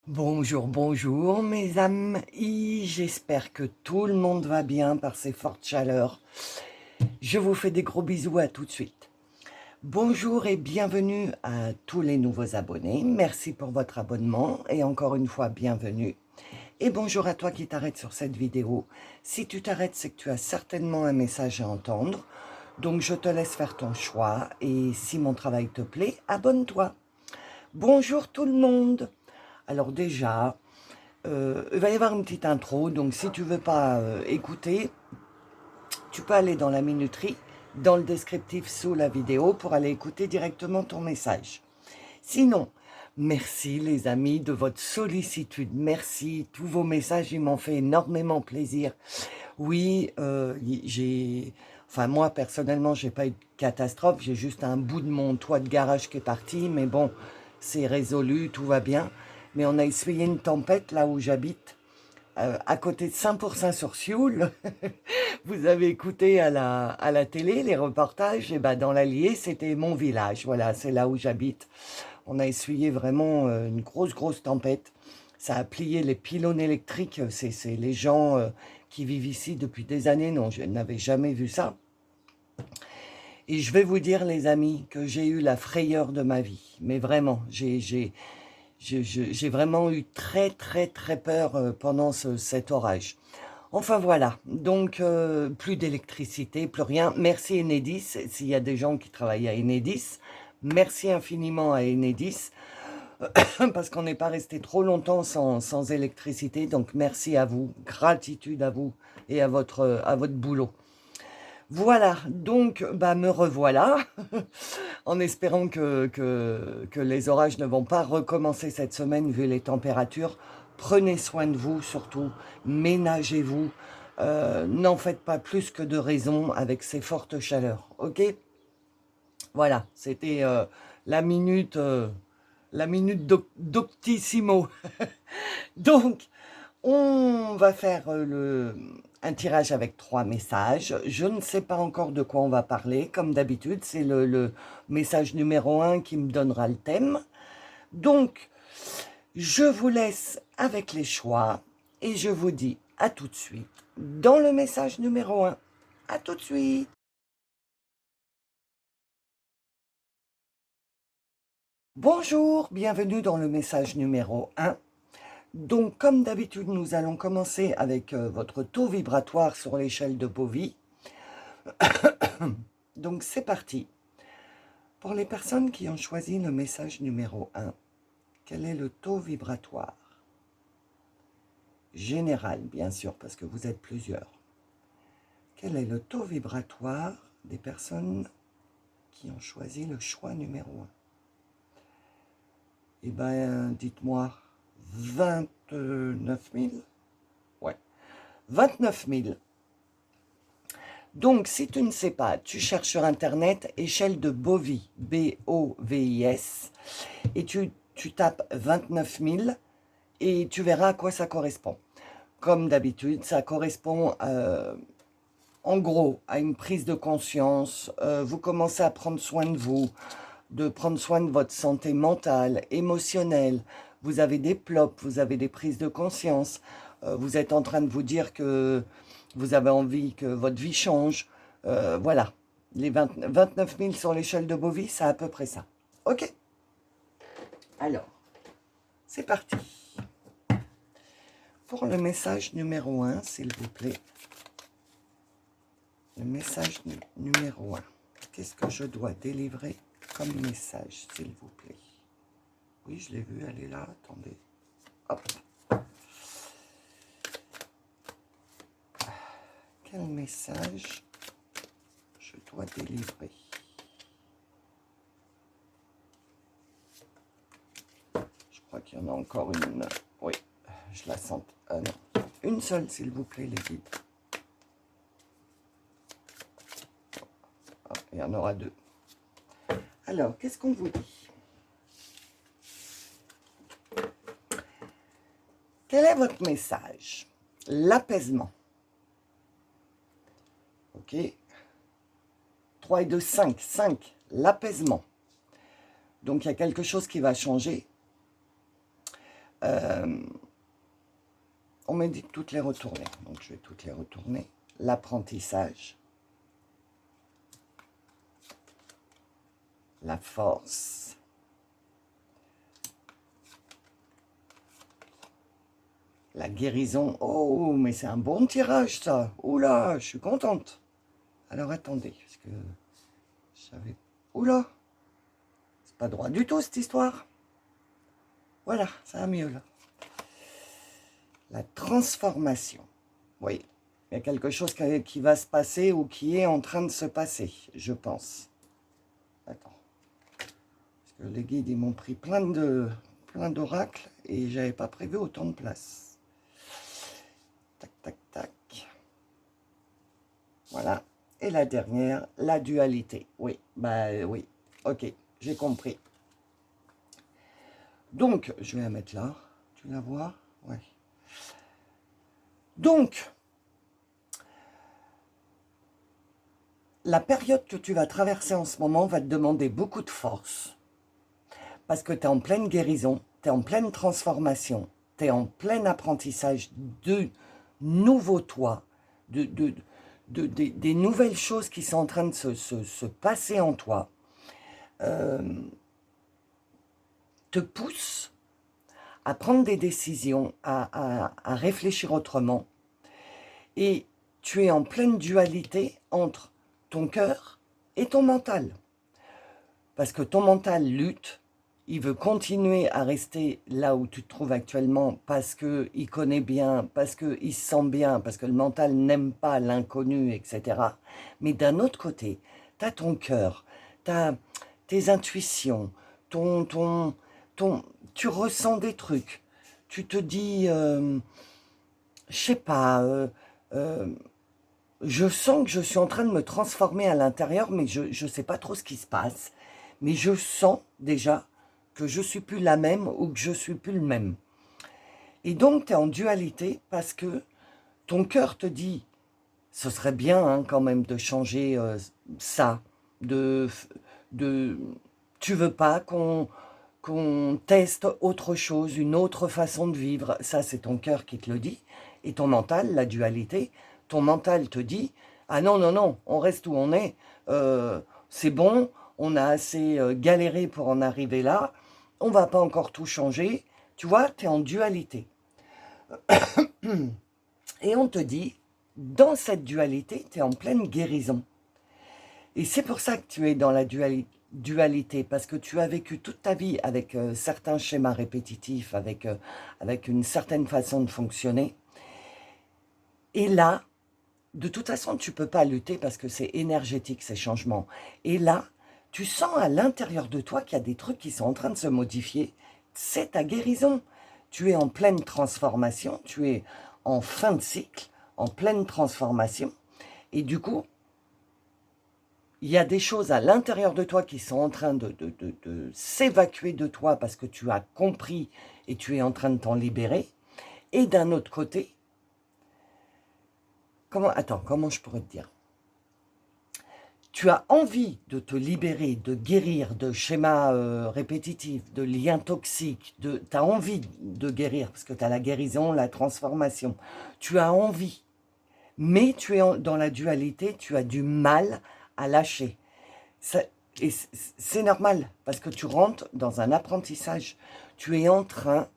Bonjour, bonjour mes amis, j'espère que tout le monde va bien par ces fortes chaleurs. Je vous fais des gros bisous, à tout de suite. Bonjour et bienvenue à tous les nouveaux abonnés. Merci pour votre abonnement et encore une fois, bienvenue. Et bonjour à toi qui t'arrêtes sur cette vidéo. Si tu t'arrêtes, c'est que tu as certainement un message à entendre. Donc je te laisse faire ton choix et si mon travail te plaît, abonne-toi. Bonjour tout le monde. Alors déjà, il va y avoir une petite intro, donc si tu veux pas écouter, tu peux aller dans la minuterie, dans le descriptif sous la vidéo pour aller écouter directement ton message. Sinon, merci les amis de votre sollicitude, merci, tous vos messages, ils m'ont fait énormément plaisir. Oui, moi personnellement, j'ai pas eu de catastrophe, j'ai juste un bout de mon toit de garage qui est parti, mais bon, c'est résolu, tout va bien. Mais on a essuyé une tempête là où j'habite, à côté de Saint-Pourçain-sur-Sioule. Vous avez écouté à la télé les reportages, et ben dans l'Allier, c'était mon village. Voilà, c'est là où j'habite. On a essuyé vraiment une grosse tempête. Ça a plié les pylônes électriques. C'est les gens qui vivent ici depuis des années. Non, je n'avais jamais vu ça. Et je vais vous dire, les amis, que j'ai eu la frayeur de ma vie. Mais vraiment, j'ai vraiment eu très peur pendant cet orage. Enfin voilà, donc plus d'électricité, plus rien. Merci Enedis, s'il y a des gens qui travaillent à Enedis. Merci infiniment à Enedis, parce qu'on n'est pas resté trop longtemps sans électricité. Donc merci à vous, gratitude à vous et à votre boulot. Voilà, donc me revoilà, en espérant que les orages ne vont pas recommencer cette semaine vu les températures. Prenez soin de vous surtout, ménagez-vous, n'en faites pas plus que de raison avec ces fortes chaleurs, ok? Voilà, c'était la minute doctissimo. Donc, on va faire un tirage avec 3 messages. Je ne sais pas encore de quoi on va parler. Comme d'habitude, c'est le message numéro 1 qui me donnera le thème. Donc, je vous laisse avec les choix et je vous dis à tout de suite dans le message numéro 1. À tout de suite. Bonjour, bienvenue dans le message numéro 1. Donc, comme d'habitude, nous allons commencer avec votre taux vibratoire sur l'échelle de Bovie. Donc, c'est parti. Pour les personnes qui ont choisi le message numéro 1, quel est le taux vibratoire? Général, bien sûr, parce que vous êtes plusieurs. Quel est le taux vibratoire des personnes qui ont choisi le choix numéro 1? Eh bien, dites-moi, 29 000? Ouais, 29 000. Donc, si tu ne sais pas, tu cherches sur Internet échelle de Bovie, B-O-V-I-S, et tu tapes 29 000 et tu verras à quoi ça correspond. Comme d'habitude, ça correspond en gros à une prise de conscience. Vous commencez à prendre soin de vous, de prendre soin de votre santé mentale, émotionnelle. Vous avez des plops, vous avez des prises de conscience. Vous êtes en train de vous dire que vous avez envie que votre vie change. Voilà, les 29 000 sur l'échelle de Bovie, c'est à peu près ça. Ok? Alors, c'est parti. Pour le message numéro 1, s'il vous plaît. Le message numéro 1. Qu'est-ce que je dois délivrer comme message, s'il vous plaît? Oui, je l'ai vu, elle est là, attendez. Hop. Quel message je dois délivrer? Je crois qu'il y en a encore une. Oui, je la sens. Non. Une seule, s'il vous plaît, les guides. Ah, il y en aura 2. Alors, qu'est-ce qu'on vous dit? Quel est votre message? L'apaisement. Ok. 3 et 2, 5. 5, l'apaisement. Donc, il y a quelque chose qui va changer. On m'a dit de toutes les retourner, donc je vais toutes les retourner. L'apprentissage, la force, la guérison. Oh, mais c'est un bon tirage ça. Oula, je suis contente. Alors attendez, parce que je savais... Oula, c'est pas droit du tout cette histoire. Voilà, ça va mieux là. La transformation. Oui, il y a quelque chose qui va se passer ou qui est en train de se passer, je pense. Attends. Parce que les guides, ils m'ont pris plein d'oracles et j'avais pas prévu autant de place. Tac, tac, tac. Voilà. Et la dernière, la dualité. Oui, bah oui. Ok, j'ai compris. Donc, je vais la mettre là. Tu la vois? Ouais. Donc, la période que tu vas traverser en ce moment va te demander beaucoup de force. Parce que tu es en pleine guérison, tu es en pleine transformation, tu es en plein apprentissage de nouveaux toi, des nouvelles choses qui sont en train de se passer en toi, te pousse à prendre des décisions, à réfléchir autrement. Et tu es en pleine dualité entre ton cœur et ton mental. Parce que ton mental lutte, il veut continuer à rester là où tu te trouves actuellement parce qu'il connaît bien, parce qu'il se sent bien, parce que le mental n'aime pas l'inconnu, etc. Mais d'un autre côté, tu as ton cœur, tu as tes intuitions, tu ressens des trucs, tu te dis, je sais pas, je sens que je suis en train de me transformer à l'intérieur, mais je ne sais pas trop ce qui se passe. Mais je sens déjà que je ne suis plus la même ou que je ne suis plus le même. Et donc, tu es en dualité parce que ton cœur te dit, ce serait bien hein, quand même de changer ça. Tu veux pas qu'on teste autre chose, une autre façon de vivre. Ça, c'est ton cœur qui te le dit. Et ton mental, la dualité, ton mental te dit, ah non, non, non, on reste où on est. C'est bon, on a assez galéré pour en arriver là. On va pas encore tout changer. Tu vois, tu es en dualité. Et on te dit, dans cette dualité, tu es en pleine guérison. Et c'est pour ça que tu es dans la dualité, parce que tu as vécu toute ta vie avec certains schémas répétitifs, avec une certaine façon de fonctionner. Et là, de toute façon, tu ne peux pas lutter parce que c'est énergétique, ces changements. Et là, tu sens à l'intérieur de toi qu'il y a des trucs qui sont en train de se modifier. C'est ta guérison. Tu es en pleine transformation, tu es en fin de cycle, en pleine transformation. Et du coup, il y a des choses à l'intérieur de toi qui sont en train de s'évacuer de toi parce que tu as compris et tu es en train de t'en libérer. Et d'un autre côté, comment je pourrais te dire? Tu as envie de te libérer, de guérir de schémas répétitifs, de liens toxiques, tu as envie de guérir parce que tu as la guérison, la transformation. Tu as envie, mais tu es dans la dualité, tu as du mal à lâcher. Et c'est normal, parce que tu rentres dans un apprentissage. Tu es en train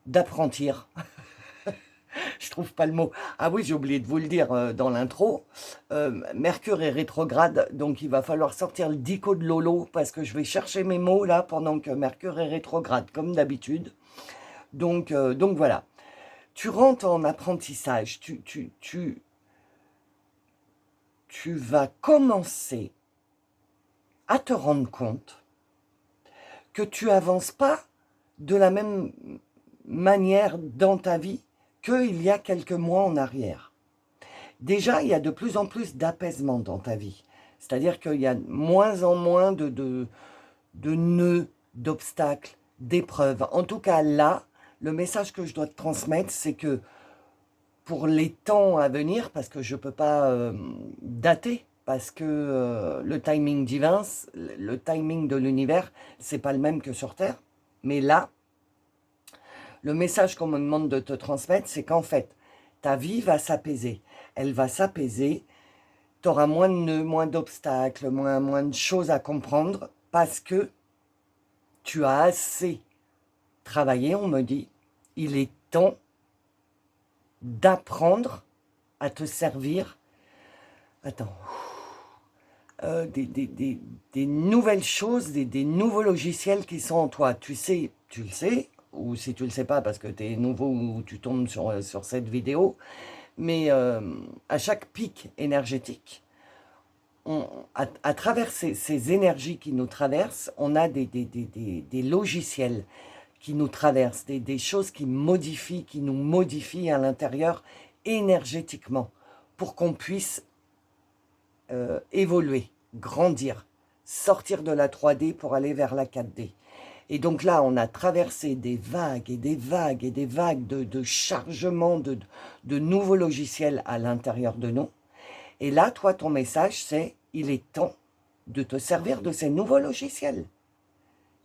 d'apprentir. Je trouve pas le mot. Ah oui, j'ai oublié de vous le dire dans l'intro. Mercure est rétrograde, donc il va falloir sortir le dico de Lolo, parce que je vais chercher mes mots là pendant que Mercure est rétrograde, comme d'habitude. Donc voilà. Tu rentres en apprentissage. Tu vas commencer à te rendre compte que tu avances pas de la même manière dans ta vie qu'il y a quelques mois en arrière. Déjà, il y a de plus en plus d'apaisement dans ta vie. C'est-à-dire qu'il y a moins en moins de nœuds, d'obstacles, d'épreuves. En tout cas, là, le message que je dois te transmettre, c'est que pour les temps à venir, parce que je ne peux pas dater, parce que le timing divin, le timing de l'univers, c'est pas le même que sur Terre. Mais là, Le message qu'on me demande de te transmettre, c'est qu'en fait, ta vie va s'apaiser. Elle va s'apaiser. Tu auras moins de nœuds, moins d'obstacles, moins de choses à comprendre parce que tu as assez travaillé, on me dit. Il est temps d'apprendre à te servir. Attends. Des nouvelles choses, des nouveaux logiciels qui sont en toi. Tu le sais, ou si tu le sais pas parce que tu es nouveau ou tu tombes sur cette vidéo, mais à chaque pic énergétique, à travers ces énergies qui nous traversent, on a des logiciels qui nous traversent, des choses qui nous modifient à l'intérieur énergétiquement pour qu'on puisse évoluer, grandir, sortir de la 3D pour aller vers la 4D. Et donc là, on a traversé des vagues et des vagues et des vagues de chargement de nouveaux logiciels à l'intérieur de nous. Et là, toi, ton message, c'est « il est temps de te servir de ces nouveaux logiciels.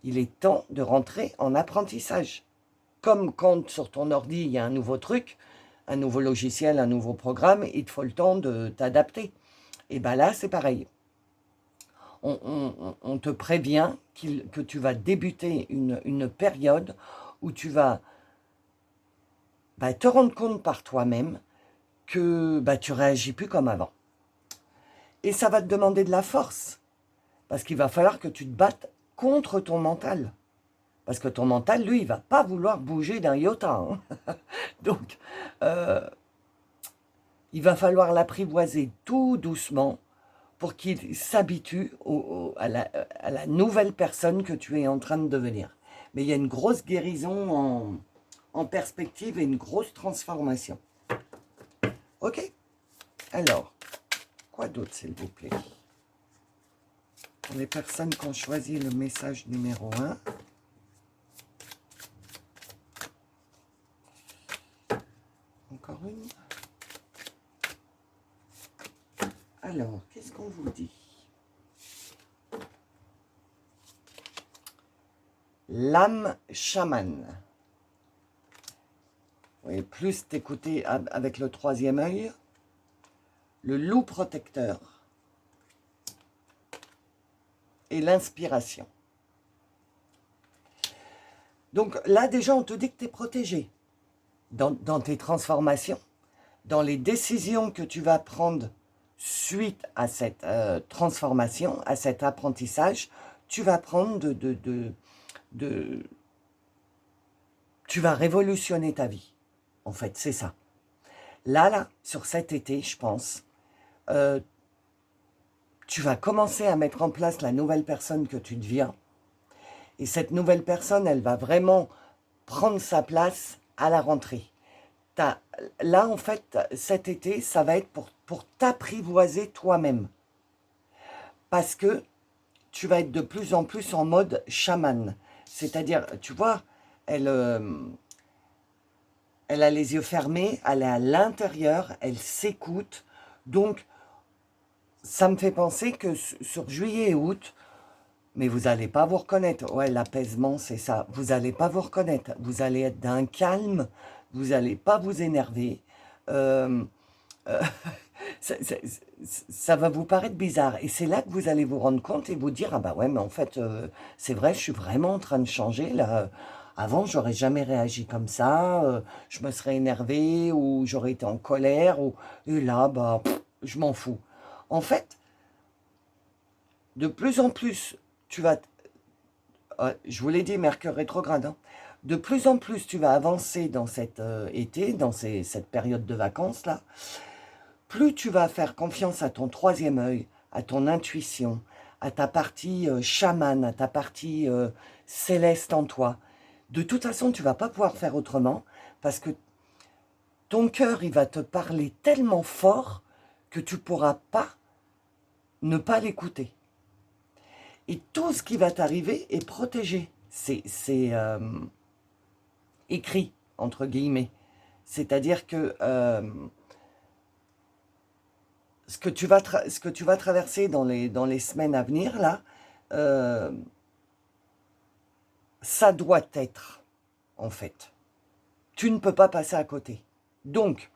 Il est temps de rentrer en apprentissage. » Comme quand sur ton ordi, il y a un nouveau truc, un nouveau logiciel, un nouveau programme, il te faut le temps de t'adapter. Et bien là, c'est pareil. On te prévient que tu vas débuter une période où tu vas te rendre compte par toi-même que tu réagis plus comme avant. Et ça va te demander de la force. Parce qu'il va falloir que tu te battes contre ton mental. Parce que ton mental, lui, il ne va pas vouloir bouger d'un iota. Hein. Donc, il va falloir l'apprivoiser tout doucement pour qu'il s'habitue à la nouvelle personne que tu es en train de devenir. Mais il y a une grosse guérison en perspective et une grosse transformation. Ok? Alors, quoi d'autre, s'il vous plaît? Pour les personnes qui ont choisi le message numéro 1. Encore une. Alors, qu'est-ce qu'on vous dit? L'âme chamane. Oui, plus t'écouter avec le troisième œil. Le loup protecteur. Et l'inspiration. Donc là, déjà, on te dit que tu es protégé dans tes transformations, dans les décisions que tu vas prendre suite à cette transformation, à cet apprentissage. Tu vas prendre tu vas révolutionner ta vie. En fait, c'est ça. Là, sur cet été, je pense, tu vas commencer à mettre en place la nouvelle personne que tu deviens. Et cette nouvelle personne, elle va vraiment prendre sa place à la rentrée. Là, en fait, cet été, ça va être pour t'apprivoiser toi-même. Parce que tu vas être de plus en plus en mode chaman. C'est-à-dire, tu vois, elle a les yeux fermés, elle est à l'intérieur, elle s'écoute. Donc, ça me fait penser que sur juillet et août, mais vous n'allez pas vous reconnaître. Ouais, l'apaisement, c'est ça. Vous n'allez pas vous reconnaître. Vous allez être d'un calme. Vous n'allez pas vous énerver. Ça va vous paraître bizarre. Et c'est là que vous allez vous rendre compte et vous dire, ah bah ouais, mais en fait, c'est vrai, je suis vraiment en train de changer. Là. Avant, j'aurais jamais réagi comme ça. Je me serais énervé ou j'aurais été en colère. Et là, bah, je m'en fous. En fait, de plus en plus, tu vas... je vous l'ai dit, Mercure rétrograde. Hein. De plus en plus, tu vas avancer dans cet été, dans cette période de vacances-là. Plus tu vas faire confiance à ton troisième œil, à ton intuition, à ta partie chamane, à ta partie céleste en toi. De toute façon, tu ne vas pas pouvoir faire autrement parce que ton cœur, il va te parler tellement fort que tu ne pourras pas ne pas l'écouter. Et tout ce qui va t'arriver est protégé. C'est écrit, entre guillemets. C'est-à-dire que ce que tu vas traverser dans les semaines à venir, là, ça doit être, en fait. tu ne peux pas passer à côté. Donc,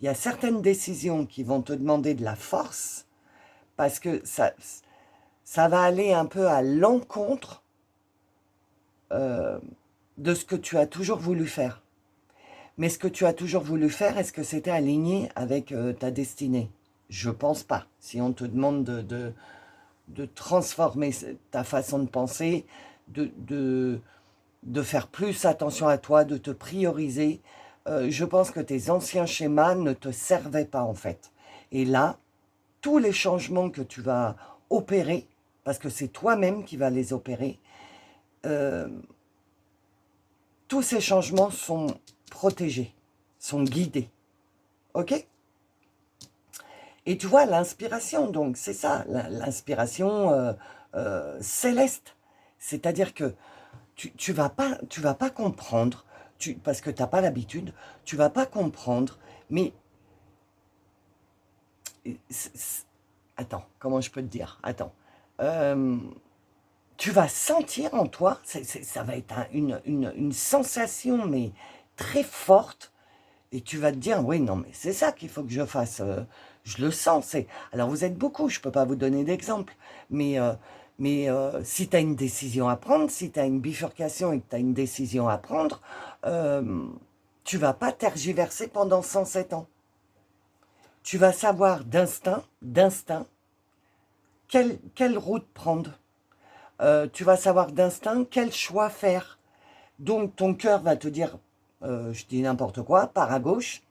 il y a certaines décisions qui vont te demander de la force parce que ça va aller un peu à l'encontre de ce que tu as toujours voulu faire. Mais ce que tu as toujours voulu faire, est-ce que c'était aligné avec ta destinée? Je pense pas. Si on te demande de transformer ta façon de penser, de faire plus attention à toi, de te prioriser, je pense que tes anciens schémas ne te servaient pas en fait. Et là, tous les changements que tu vas opérer, parce que c'est toi-même qui vas les opérer, tous ces changements sont protégés, sont guidés. Ok? Et tu vois, l'inspiration, donc, c'est ça, l'inspiration céleste. C'est-à-dire que tu vas pas comprendre, parce que tu n'as pas l'habitude, tu vas pas comprendre, mais... Attends, comment je peux te dire? Attends. Tu vas sentir en toi, ça va être une sensation, mais très forte, et tu vas te dire, oui, non, mais c'est ça qu'il faut que je fasse. Je le sens. Alors, vous êtes beaucoup, je ne peux pas vous donner d'exemple, mais si tu as une décision à prendre, si tu as une bifurcation et que tu as une décision à prendre, tu ne vas pas tergiverser pendant 107 ans. Tu vas savoir d'instinct, quelle route prendre. Tu vas savoir d'instinct quel choix faire. Donc, ton cœur va te dire, je dis n'importe quoi, pars à gauche.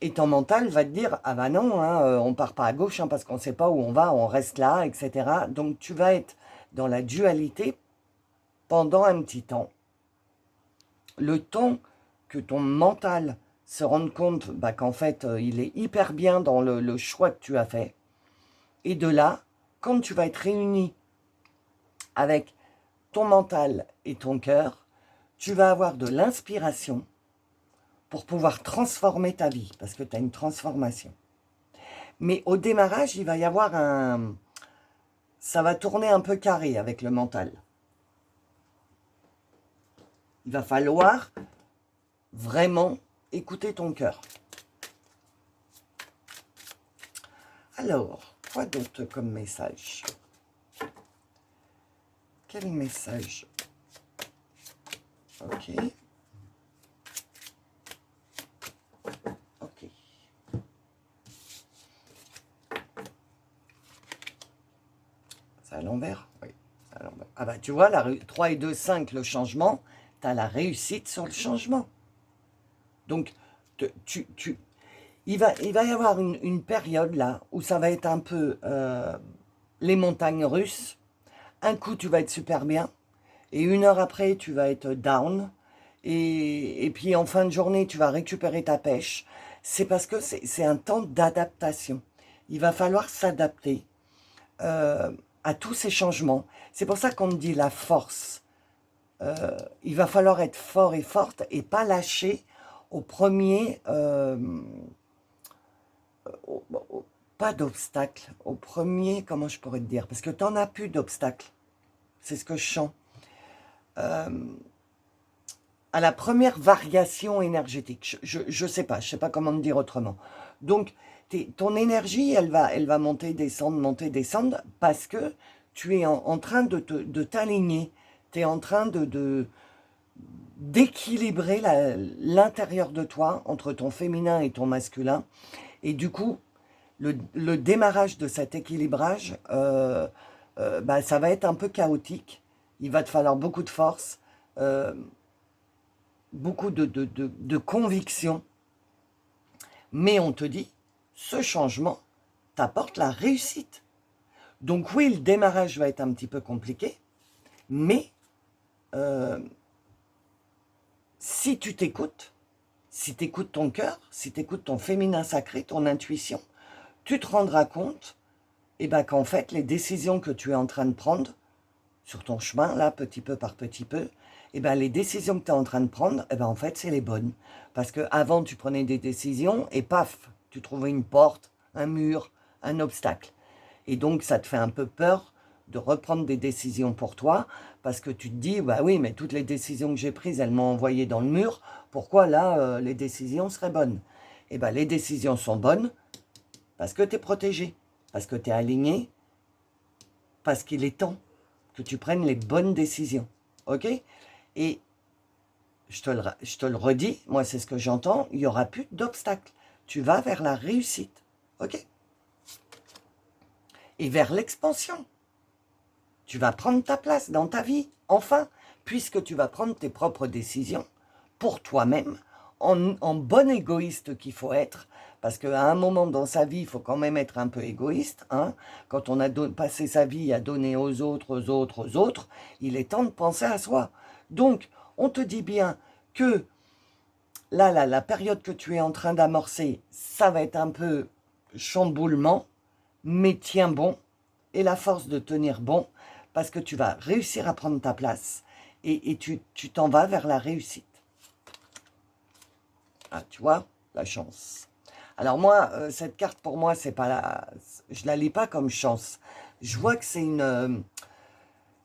Et ton mental va te dire, ah bah non, hein, on part pas à gauche hein, parce qu'on ne sait pas où on va, on reste là, etc. Donc, tu vas être dans la dualité pendant un petit temps. Le temps que ton mental se rende compte bah, qu'en fait, il est hyper bien dans le choix que tu as fait. Et de là, quand tu vas être réuni avec ton mental et ton cœur, tu vas avoir de l'inspiration pour pouvoir transformer ta vie, parce que tu as une transformation. Mais au démarrage, il va y avoir ça va tourner un peu carré avec le mental. Il va falloir vraiment écouter ton cœur. Alors, quoi d'autre comme message? Quel message? Ok. Ok. C'est à l'envers? Oui. À l'envers. Ah bah tu vois, 3 et 2, 5, le changement, tu as la réussite sur le changement. Donc, il va y avoir une période là où ça va être un peu les montagnes russes. Un coup, tu vas être super bien. Et 1 heure après, tu vas être down. Et puis, en fin de journée, tu vas récupérer ta pêche. C'est parce que c'est un temps d'adaptation. Il va falloir s'adapter à tous ces changements. C'est pour ça qu'on me dit la force. Il va falloir être fort et forte et pas lâcher au premier... pas d'obstacle. Au premier, comment je pourrais te dire? Parce que tu n'en as plus d'obstacle. C'est ce que je sens. À la première variation énergétique. Je sais pas comment te dire autrement. Donc, ton énergie, elle va monter, descendre, parce que tu es en train de t'aligner. Tu es en train d'équilibrer l'intérieur de toi entre ton féminin et ton masculin. Et du coup, le démarrage de cet équilibrage, bah, ça va être un peu chaotique. Il va te falloir beaucoup de force, beaucoup de conviction. Mais on te dit, ce changement t'apporte la réussite. Donc oui, le démarrage va être un petit peu compliqué, mais si tu t'écoutes, si tu écoutes ton cœur, si tu écoutes ton féminin sacré, ton intuition, tu te rendras compte qu'en fait, les décisions que tu es en train de prendre sur ton chemin, là, petit peu par petit peu, les décisions que tu es en train de prendre, en fait, c'est les bonnes. Parce qu'avant, tu prenais des décisions et paf, tu trouvais une porte, un mur, un obstacle. Et donc, ça te fait un peu peur de reprendre des décisions pour toi, parce que tu te dis, bah oui, mais toutes les décisions que j'ai prises, elles m'ont envoyé dans le mur, pourquoi là, les décisions seraient bonnes? Eh bien, les décisions sont bonnes parce que tu es protégé, parce que tu es aligné, parce qu'il est temps que tu prennes les bonnes décisions, ok? Et je te le redis, moi c'est ce que j'entends, il n'y aura plus d'obstacles. Tu vas vers la réussite, ok? Et vers l'expansion. Tu vas prendre ta place dans ta vie, enfin, puisque tu vas prendre tes propres décisions pour toi-même, en bon égoïste qu'il faut être, parce qu'à un moment dans sa vie, il faut quand même être un peu égoïste. Hein. Quand on a passé sa vie à donner aux autres, il est temps de penser à soi. Donc, on te dit bien que là, la période que tu es en train d'amorcer, ça va être un peu chamboulement, mais tiens bon, et la force de tenir bon, parce que tu vas réussir à prendre ta place, et tu t'en vas vers la réussite. Ah, tu vois, la chance. Alors moi, cette carte pour moi, c'est pas je la lis pas comme chance. Je vois que c'est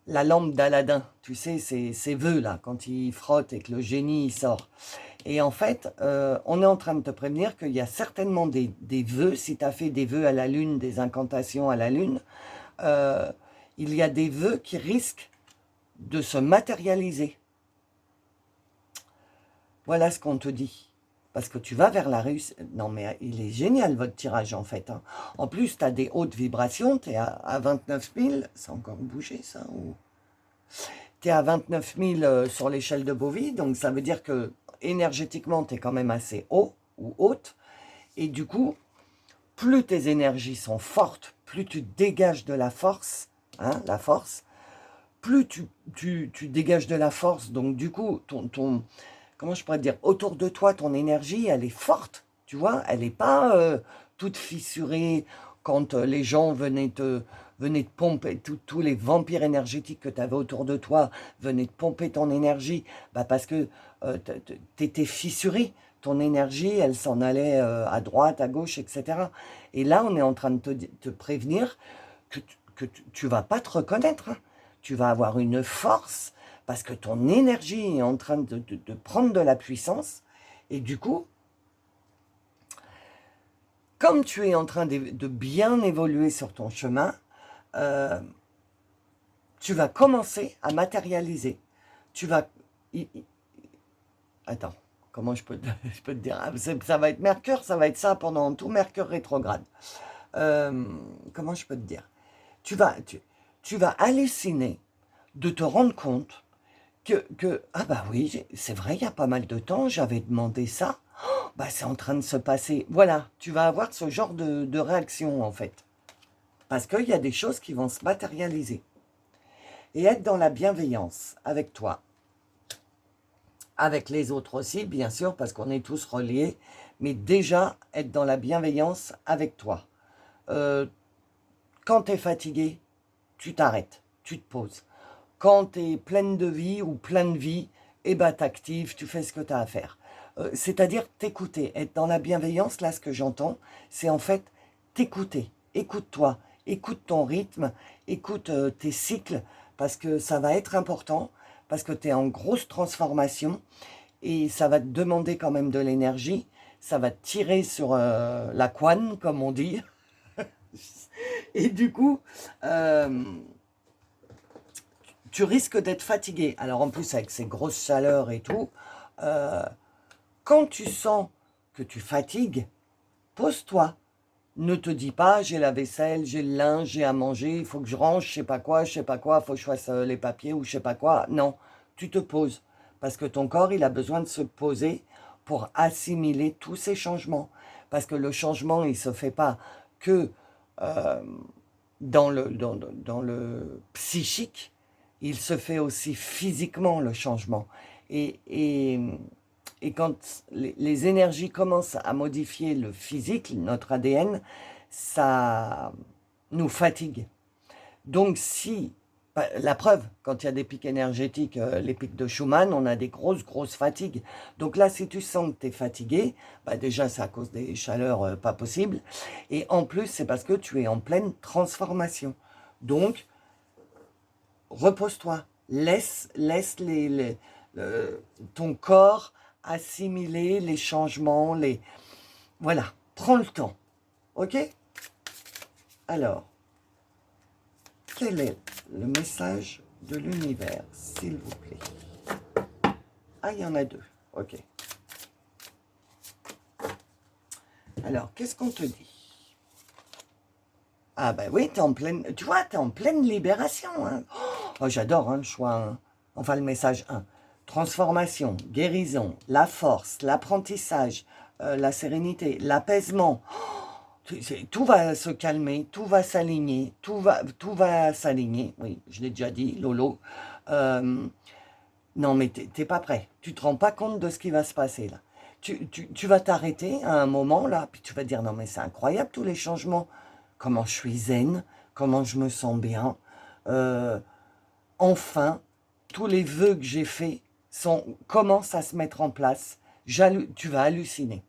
la lampe d'Aladin, tu sais, ces vœux là, quand il frotte et que le génie il sort. Et en fait, on est en train de te prévenir qu'il y a certainement des vœux, si tu as fait des vœux à la lune, des incantations à la lune, il y a des vœux qui risquent de se matérialiser. Voilà ce qu'on te dit. Parce que tu vas vers la réussite. Non, mais il est génial, votre tirage, en fait. Hein. En plus, tu as des hautes vibrations. Tu es à 29 000. Ça a encore bougé, ça ou... Tu es à 29 000 sur l'échelle de Bovie. Donc, ça veut dire que énergétiquement, tu es quand même assez haut ou haute. Et du coup, plus tes énergies sont fortes, plus tu dégages de la force, hein, la force, plus tu dégages de la force. Donc, du coup, comment je pourrais te dire, autour de toi, ton énergie, elle est forte, tu vois, elle n'est pas toute fissurée quand les gens venaient te pomper, tous les vampires énergétiques que tu avais autour de toi venaient te pomper ton énergie, bah parce que tu étais fissuré, ton énergie, elle s'en allait à droite, à gauche, etc. Et là, on est en train de te prévenir que tu ne vas pas te reconnaître, hein. Tu vas avoir une force, parce que ton énergie est en train de prendre de la puissance. Et du coup, comme tu es en train de bien évoluer sur ton chemin, tu vas commencer à matérialiser. Tu vas... Attends, comment je peux te dire? Ça va être Mercure, ça va être ça pendant tout Mercure rétrograde. Comment je peux te dire? Tu vas halluciner de te rendre compte ah bah oui, c'est vrai, il y a pas mal de temps, j'avais demandé ça. Oh, bah c'est en train de se passer. Voilà, tu vas avoir ce genre de réaction en fait. Parce qu'il y a des choses qui vont se matérialiser. Et être dans la bienveillance avec toi. Avec les autres aussi, bien sûr, parce qu'on est tous reliés. Mais déjà, être dans la bienveillance avec toi. Quand tu es fatigué, tu t'arrêtes, tu te poses. Quand tu es pleine de vie ou plein de vie, eh ben t'actives, tu fais ce que tu as à faire. C'est-à-dire t'écouter, être dans la bienveillance, là ce que j'entends, c'est en fait t'écouter, écoute-toi, écoute ton rythme, écoute tes cycles, parce que ça va être important, parce que tu es en grosse transformation, et ça va te demander quand même de l'énergie, ça va te tirer sur la couenne, comme on dit, et du coup... tu risques d'être fatigué. Alors en plus avec ces grosses chaleurs et tout, quand tu sens que tu fatigues, pose-toi. Ne te dis pas, j'ai la vaisselle, j'ai le linge, j'ai à manger, il faut que je range, je sais pas quoi, il faut que je fasse les papiers ou je sais pas quoi. Non, tu te poses. Parce que ton corps, il a besoin de se poser pour assimiler tous ces changements. Parce que le changement, il ne se fait pas que dans le psychique, il se fait aussi physiquement le changement. Et quand les énergies commencent à modifier le physique, notre ADN, ça nous fatigue. Donc si, la preuve, quand il y a des pics énergétiques, les pics de Schumann, on a des grosses fatigues. Donc là, si tu sens que tu es fatigué, bah déjà c'est à cause des chaleurs pas possibles. Et en plus, c'est parce que tu es en pleine transformation. Donc, repose-toi. Laisse ton corps assimiler les changements, Voilà, prends le temps, ok? Alors, quel est le message de l'univers, s'il vous plaît? Ah, il y en a deux, ok. Alors, qu'est-ce qu'on te dit? Ah ben oui, t'es en pleine, tu vois, t'es en pleine libération. Hein. Oh, j'adore hein, le choix 1. Enfin, le message 1. Transformation, guérison, la force, l'apprentissage, la sérénité, l'apaisement. Oh, tout va se calmer, tout va s'aligner, tout va s'aligner. Oui, je l'ai déjà dit, Lolo. Non, mais t'es pas prêt. Tu te rends pas compte de ce qui va se passer là. Tu vas t'arrêter à un moment là, puis tu vas te dire non mais c'est incroyable tous les changements. Comment je suis zen, comment je me sens bien. Enfin, tous les vœux que j'ai faits commencent à se mettre en place. Tu vas halluciner.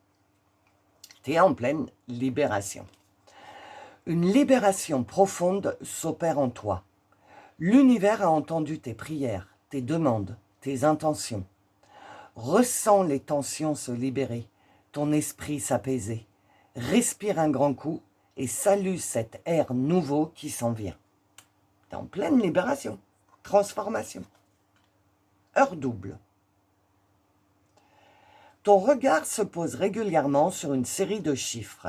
Tu es en pleine libération. Une libération profonde s'opère en toi. L'univers a entendu tes prières, tes demandes, tes intentions. Ressens les tensions se libérer, ton esprit s'apaiser. Respire un grand coup et salue cet air nouveau qui s'en vient. Tu es en pleine libération, transformation. Heure double. Ton regard se pose régulièrement sur une série de chiffres,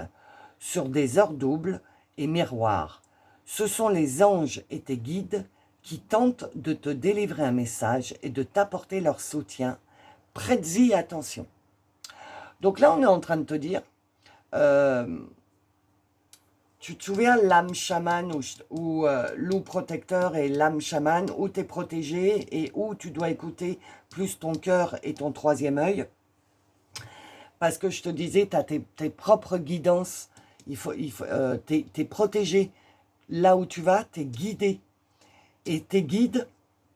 sur des heures doubles et miroirs. Ce sont les anges et tes guides qui tentent de te délivrer un message et de t'apporter leur soutien. Prête-y attention. Donc là, on est en train de te dire, tu te souviens l'âme chamane ou loup protecteur et l'âme chamane, où tu es protégé et où tu dois écouter plus ton cœur et ton troisième œil. Parce que je te disais, tu as tes propres guidances, tu es protégé. Là où tu vas, tu es guidé. Et tes guides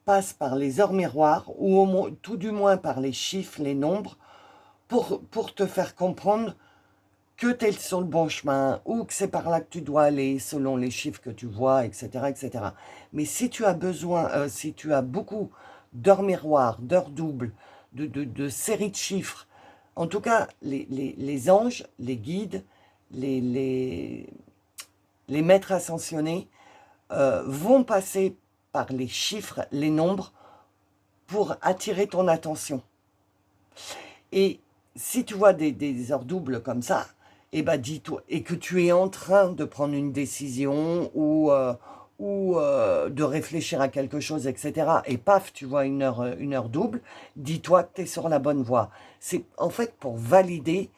passent par les heures miroirs, ou tout du moins par les chiffres, les nombres, pour te faire comprendre que tu es sur le bon chemin, ou que c'est par là que tu dois aller, selon les chiffres que tu vois, etc. etc. Mais si tu as besoin, si tu as beaucoup d'heures miroirs, d'heures doubles, de séries de chiffres, en tout cas, les anges, les guides, les maîtres ascensionnés vont passer par les chiffres, les nombres, pour attirer ton attention. Et si tu vois des heures doubles comme ça, eh ben dis-toi, et que tu es en train de prendre une décision ou de réfléchir à quelque chose, etc. Et paf, tu vois une heure double, dis-toi que tu es sur la bonne voie. C'est en fait pour valider.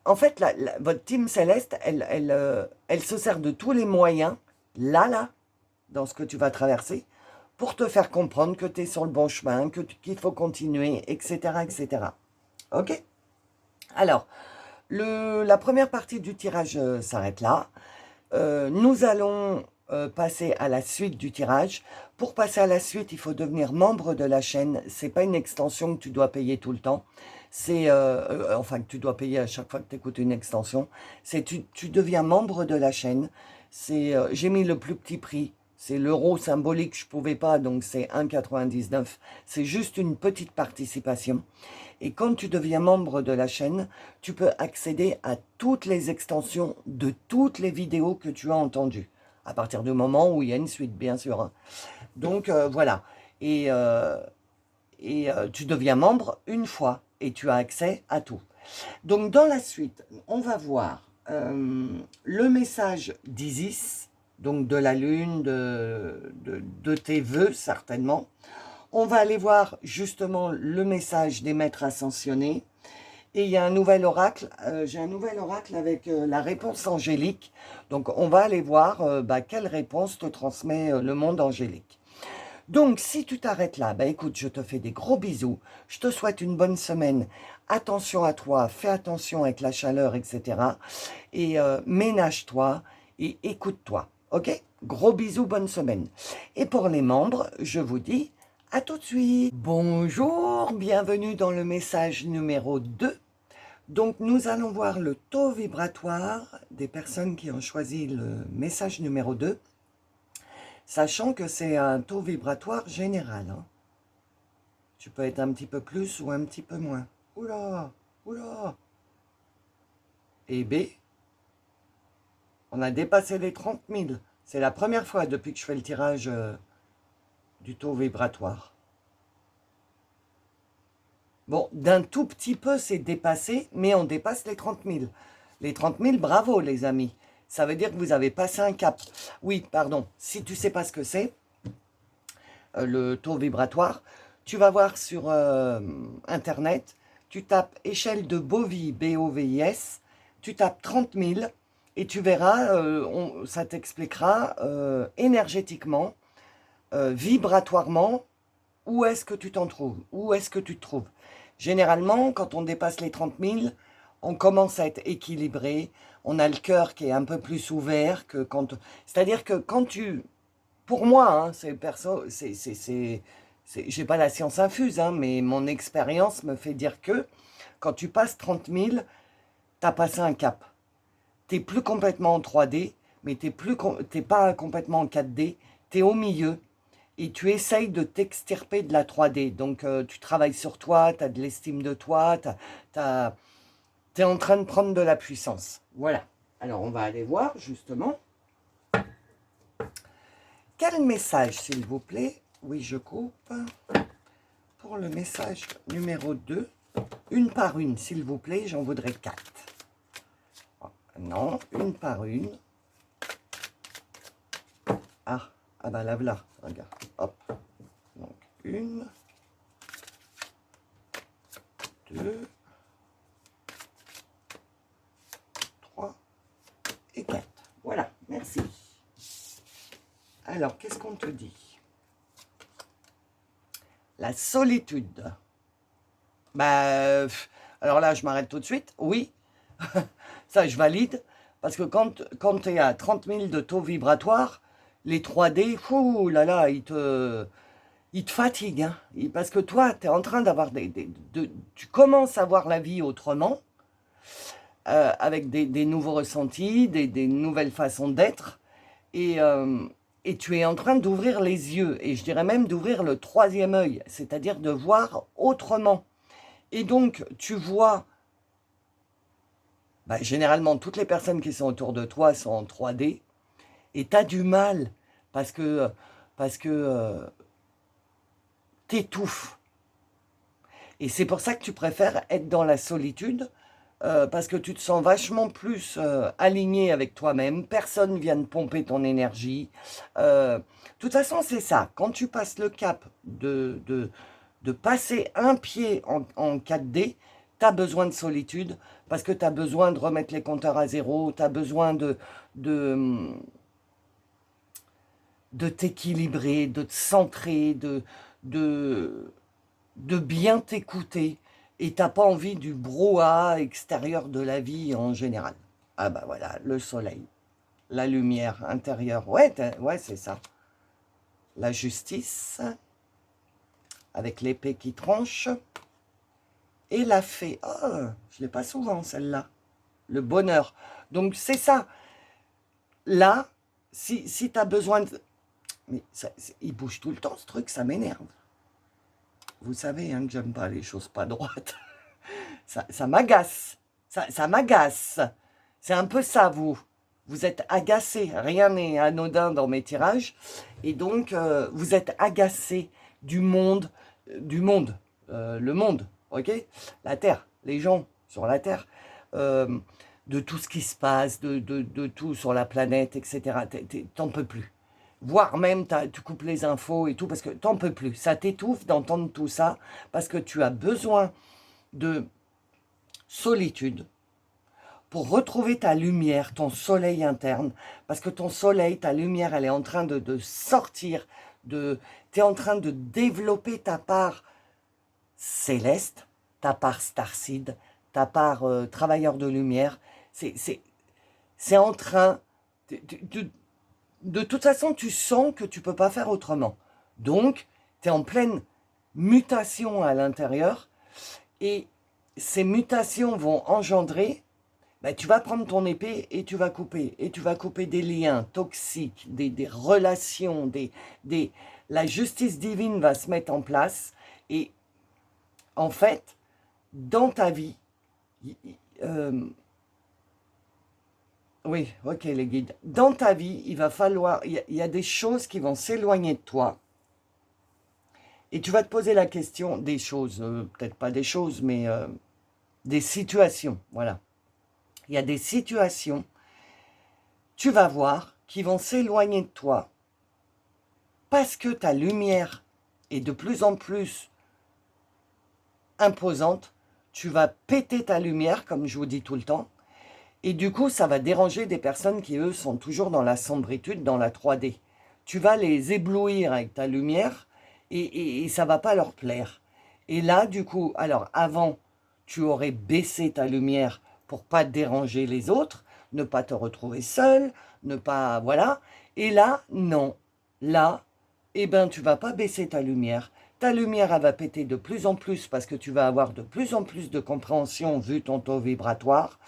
En fait, votre team céleste, elle se sert de tous les moyens, là, dans ce que tu vas traverser, pour te faire comprendre que tu es sur le bon chemin, qu'il faut continuer, etc., etc. Ok? Alors, la première partie du tirage s'arrête là. Nous allons passer à la suite du tirage. Pour passer à la suite, il faut devenir membre de la chaîne. Ce n'est pas une extension que tu dois payer tout le temps. C'est enfin que tu dois payer à chaque fois que tu écoutes une extension. C'est tu deviens membre de la chaîne. J'ai mis le plus petit prix. C'est l'euro symbolique, je ne pouvais pas, donc c'est 1,99 €. C'est juste une petite participation. Et quand tu deviens membre de la chaîne, tu peux accéder à toutes les extensions de toutes les vidéos que tu as entendues. À partir du moment où il y a une suite, bien sûr. Hein. Donc voilà. Et tu deviens membre une fois et tu as accès à tout. Donc dans la suite, on va voir le message d'Isis, donc de la lune, de tes vœux certainement. On va aller voir justement le message des maîtres ascensionnés. Et il y a un nouvel oracle, j'ai un nouvel oracle avec la réponse angélique. Donc on va aller voir quelle réponse te transmet le monde angélique. Donc si tu t'arrêtes là, écoute, je te fais des gros bisous. Je te souhaite une bonne semaine. Attention à toi, fais attention avec la chaleur, etc. Et ménage-toi et écoute-toi. Ok? Gros bisous, bonne semaine. Et pour les membres, je vous dis à tout de suite. Bonjour, bienvenue dans le message numéro 2 Donc, nous allons voir le taux vibratoire des personnes qui ont choisi le message numéro 2, sachant que c'est un taux vibratoire général. Hein. Tu peux être un petit peu plus ou un petit peu moins. Oula, oula. Et B, on a dépassé les 30 000. C'est la première fois depuis que je fais le tirage du taux vibratoire. Bon, d'un tout petit peu, c'est dépassé, mais on dépasse les 30 000. Les 30 000, bravo les amis. Ça veut dire que vous avez passé un cap. Oui, pardon, si tu ne sais pas ce que c'est, le taux vibratoire, tu vas voir sur Internet, tu tapes échelle de Bovie, B-O-V-I-S, tu tapes 30 000 et tu verras, ça t'expliquera énergétiquement, vibratoirement, où est-ce que tu t'en trouves, où est-ce que tu te trouves. Généralement, quand on dépasse les 30 000, on commence à être équilibré, on a le cœur qui est un peu plus ouvert que quand... C'est-à-dire que quand tu... Pour moi, hein, c'est perso, j'ai pas la science infuse, hein, mais mon expérience me fait dire que quand tu passes 30 000, tu as passé un cap. Tu n'es plus complètement en 3D, mais tu n'es pas complètement en 4D, tu es au milieu. Et tu essayes de t'extirper de la 3D. Donc, tu travailles sur toi, tu as de l'estime de toi, tu es en train de prendre de la puissance. Voilà. Alors, on va aller voir, justement. Quel message, s'il vous plaît? Oui, je coupe. Pour le message numéro 2, une par une, s'il vous plaît, j'en voudrais 4. Non, une par une. Ah bah là, voilà, regarde, hop. Donc, 1, 2, 3 et 4. Voilà, merci. Alors, qu'est-ce qu'on te dit? La solitude. Bah, alors là, je m'arrête tout de suite. Oui, ça, je valide. Parce que quand tu es à 30 000 de taux vibratoire, les 3D, fou là là, ils te fatiguent. Hein. Parce que toi, tu es en train d'avoir tu commences à voir la vie autrement, avec des nouveaux ressentis, des nouvelles façons d'être. Et tu es en train d'ouvrir les yeux, et je dirais même d'ouvrir le troisième œil, c'est-à-dire de voir autrement. Et donc, tu vois, bah, généralement, toutes les personnes qui sont autour de toi sont en 3D, et tu as du mal, parce que t'étouffes. Et c'est pour ça que tu préfères être dans la solitude, parce que tu te sens vachement plus aligné avec toi-même. Personne vient de pomper ton énergie. De toute façon, c'est ça. Quand tu passes le cap de passer un pied en 4D, tu as besoin de solitude, parce que tu as besoin de remettre les compteurs à zéro, tu as besoin de t'équilibrer, de te centrer, de bien t'écouter, et t'as pas envie du brouhaha extérieur de la vie en général. Ah bah voilà, le soleil, la lumière intérieure, ouais, ouais, c'est ça. La justice, avec l'épée qui tranche, et la fée. Oh, je l'ai pas souvent celle-là. Le bonheur. Donc c'est ça. Là, si tu as besoin de... Mais ça, il bouge tout le temps ce truc, ça m'énerve. Vous savez hein, que j'aime pas les choses pas droites. Ça m'agace. Ça m'agace. C'est un peu ça, vous. Vous êtes agacé. Rien n'est anodin dans mes tirages. Et donc, vous êtes agacé du monde. Le monde, ok? La Terre, les gens sur la Terre. De tout ce qui se passe, de tout sur la planète, etc. T'en peux plus. Voire même, tu coupes les infos et tout, parce que t'en peux plus. Ça t'étouffe d'entendre tout ça, parce que tu as besoin de solitude pour retrouver ta lumière, ton soleil interne, parce que ton soleil, ta lumière, elle est en train de sortir, tu es en train de développer ta part céleste, ta part starseed, ta part travailleur de lumière. C'est en train... De toute façon, tu sens que tu ne peux pas faire autrement. Donc, tu es en pleine mutation à l'intérieur. Et ces mutations vont engendrer, ben, tu vas prendre ton épée et tu vas couper. Et tu vas couper des liens toxiques, des relations, la justice divine va se mettre en place. Et en fait, dans ta vie, oui, ok les guides, dans ta vie, il va falloir, il y a des choses qui vont s'éloigner de toi. Et tu vas te poser la question des choses, peut-être pas des choses, mais des situations, voilà. Il y a des situations, tu vas voir, qui vont s'éloigner de toi parce que ta lumière est de plus en plus imposante. Tu vas péter ta lumière, comme je vous dis tout le temps. Et du coup, ça va déranger des personnes qui, eux, sont toujours dans la sombritude, dans la 3D. Tu vas les éblouir avec ta lumière et ça ne va pas leur plaire. Et là, du coup, alors avant, tu aurais baissé ta lumière pour pas déranger les autres, ne pas te retrouver seul, ne pas... Voilà. Et là, non. Là, eh ben, tu vas pas baisser ta lumière. Ta lumière, elle va péter de plus en plus parce que tu vas avoir de plus en plus de compréhension vu ton taux vibratoire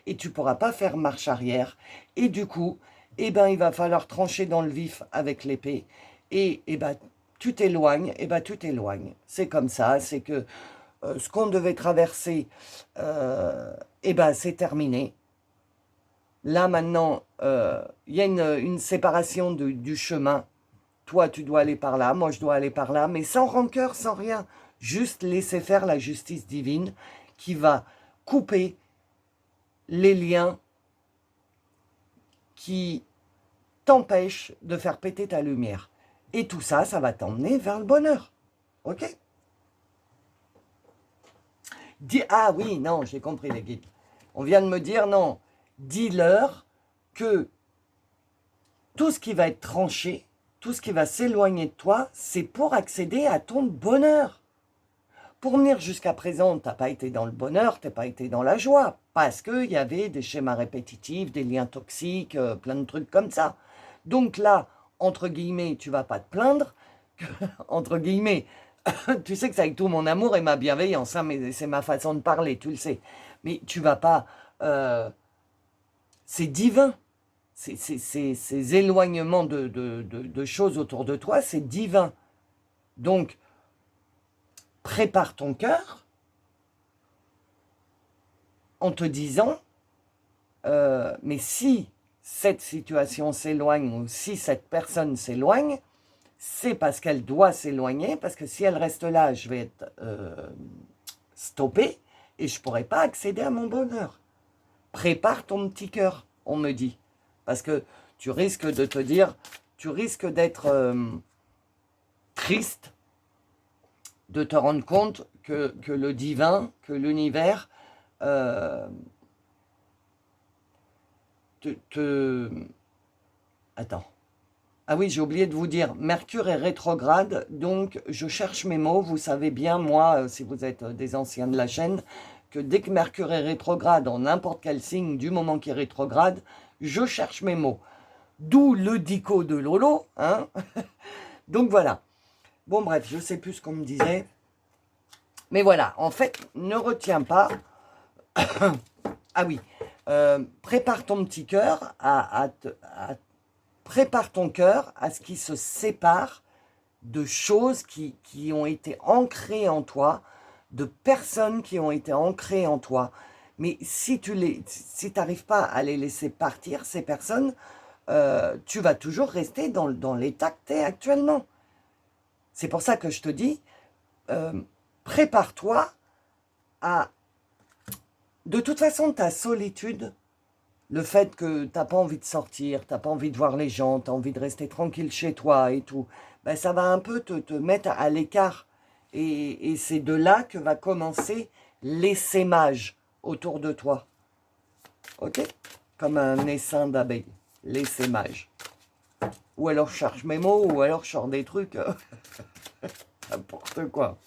et tu ne pourras pas faire marche arrière. Et du coup, eh ben, il va falloir trancher dans le vif avec l'épée. Et eh ben, tu t'éloignes, eh ben, tu t'éloignes. C'est comme ça, c'est que ce qu'on devait traverser, eh ben, c'est terminé. Là, maintenant, il y a une séparation du chemin. Toi, tu dois aller par là, moi, je dois aller par là, mais sans rancœur, sans rien. Juste laisser faire la justice divine qui va couper les liens qui t'empêchent de faire péter ta lumière. Et tout ça, ça va t'emmener vers le bonheur. Ok? Ah oui, non, j'ai compris les guides. On vient de me dire, non, dis-leur que tout ce qui va être tranché, tout ce qui va s'éloigner de toi, c'est pour accéder à ton bonheur. Pour venir jusqu'à présent, tu n'as pas été dans le bonheur, tu n'as pas été dans la joie, parce qu'il y avait des schémas répétitifs, des liens toxiques, plein de trucs comme ça. Donc là, entre guillemets, tu vas pas te plaindre, entre guillemets, tu sais que c'est avec tout mon amour et ma bienveillance, hein, mais c'est ma façon de parler, tu le sais. Mais tu vas pas... c'est divin. Ces éloignements de choses autour de toi, c'est divin. Donc, prépare ton cœur en te disant, mais si cette situation s'éloigne ou si cette personne s'éloigne, c'est parce qu'elle doit s'éloigner, parce que si elle reste là, je vais être stoppé et je ne pourrai pas accéder à mon bonheur. Prépare ton petit cœur, on me dit. Parce que tu risques de te dire, tu risques d'être triste, de te rendre compte que le divin, que l'univers Attends. Ah oui, j'ai oublié de vous dire, Mercure est rétrograde, donc je cherche mes mots. Vous savez bien, moi, si vous êtes des anciens de la chaîne, que dès que Mercure est rétrograde, en n'importe quel signe, du moment qu'il est rétrograde, je cherche mes mots. D'où le dico de Lolo, hein. Donc voilà. Bon bref, je ne sais plus ce qu'on me disait. Mais voilà, en fait, ne retiens pas... ah oui, prépare ton petit cœur prépare ton cœur à ce qu'il se sépare de choses qui ont été ancrées en toi, de personnes qui ont été ancrées en toi. Mais si tu n'arrives pas à les laisser partir, ces personnes, tu vas toujours rester dans l'état que tu es actuellement. C'est pour ça que je te dis, prépare-toi à... De toute façon, ta solitude, le fait que tu n'as pas envie de sortir, tu n'as pas envie de voir les gens, tu as envie de rester tranquille chez toi et tout, ben ça va un peu te mettre à l'écart. Et c'est de là que va commencer l'essaimage autour de toi. Ok? Comme un essaim d'abeilles. L'essaimage. Ou alors je cherche mes mots, ou alors je sors des trucs. N'importe quoi.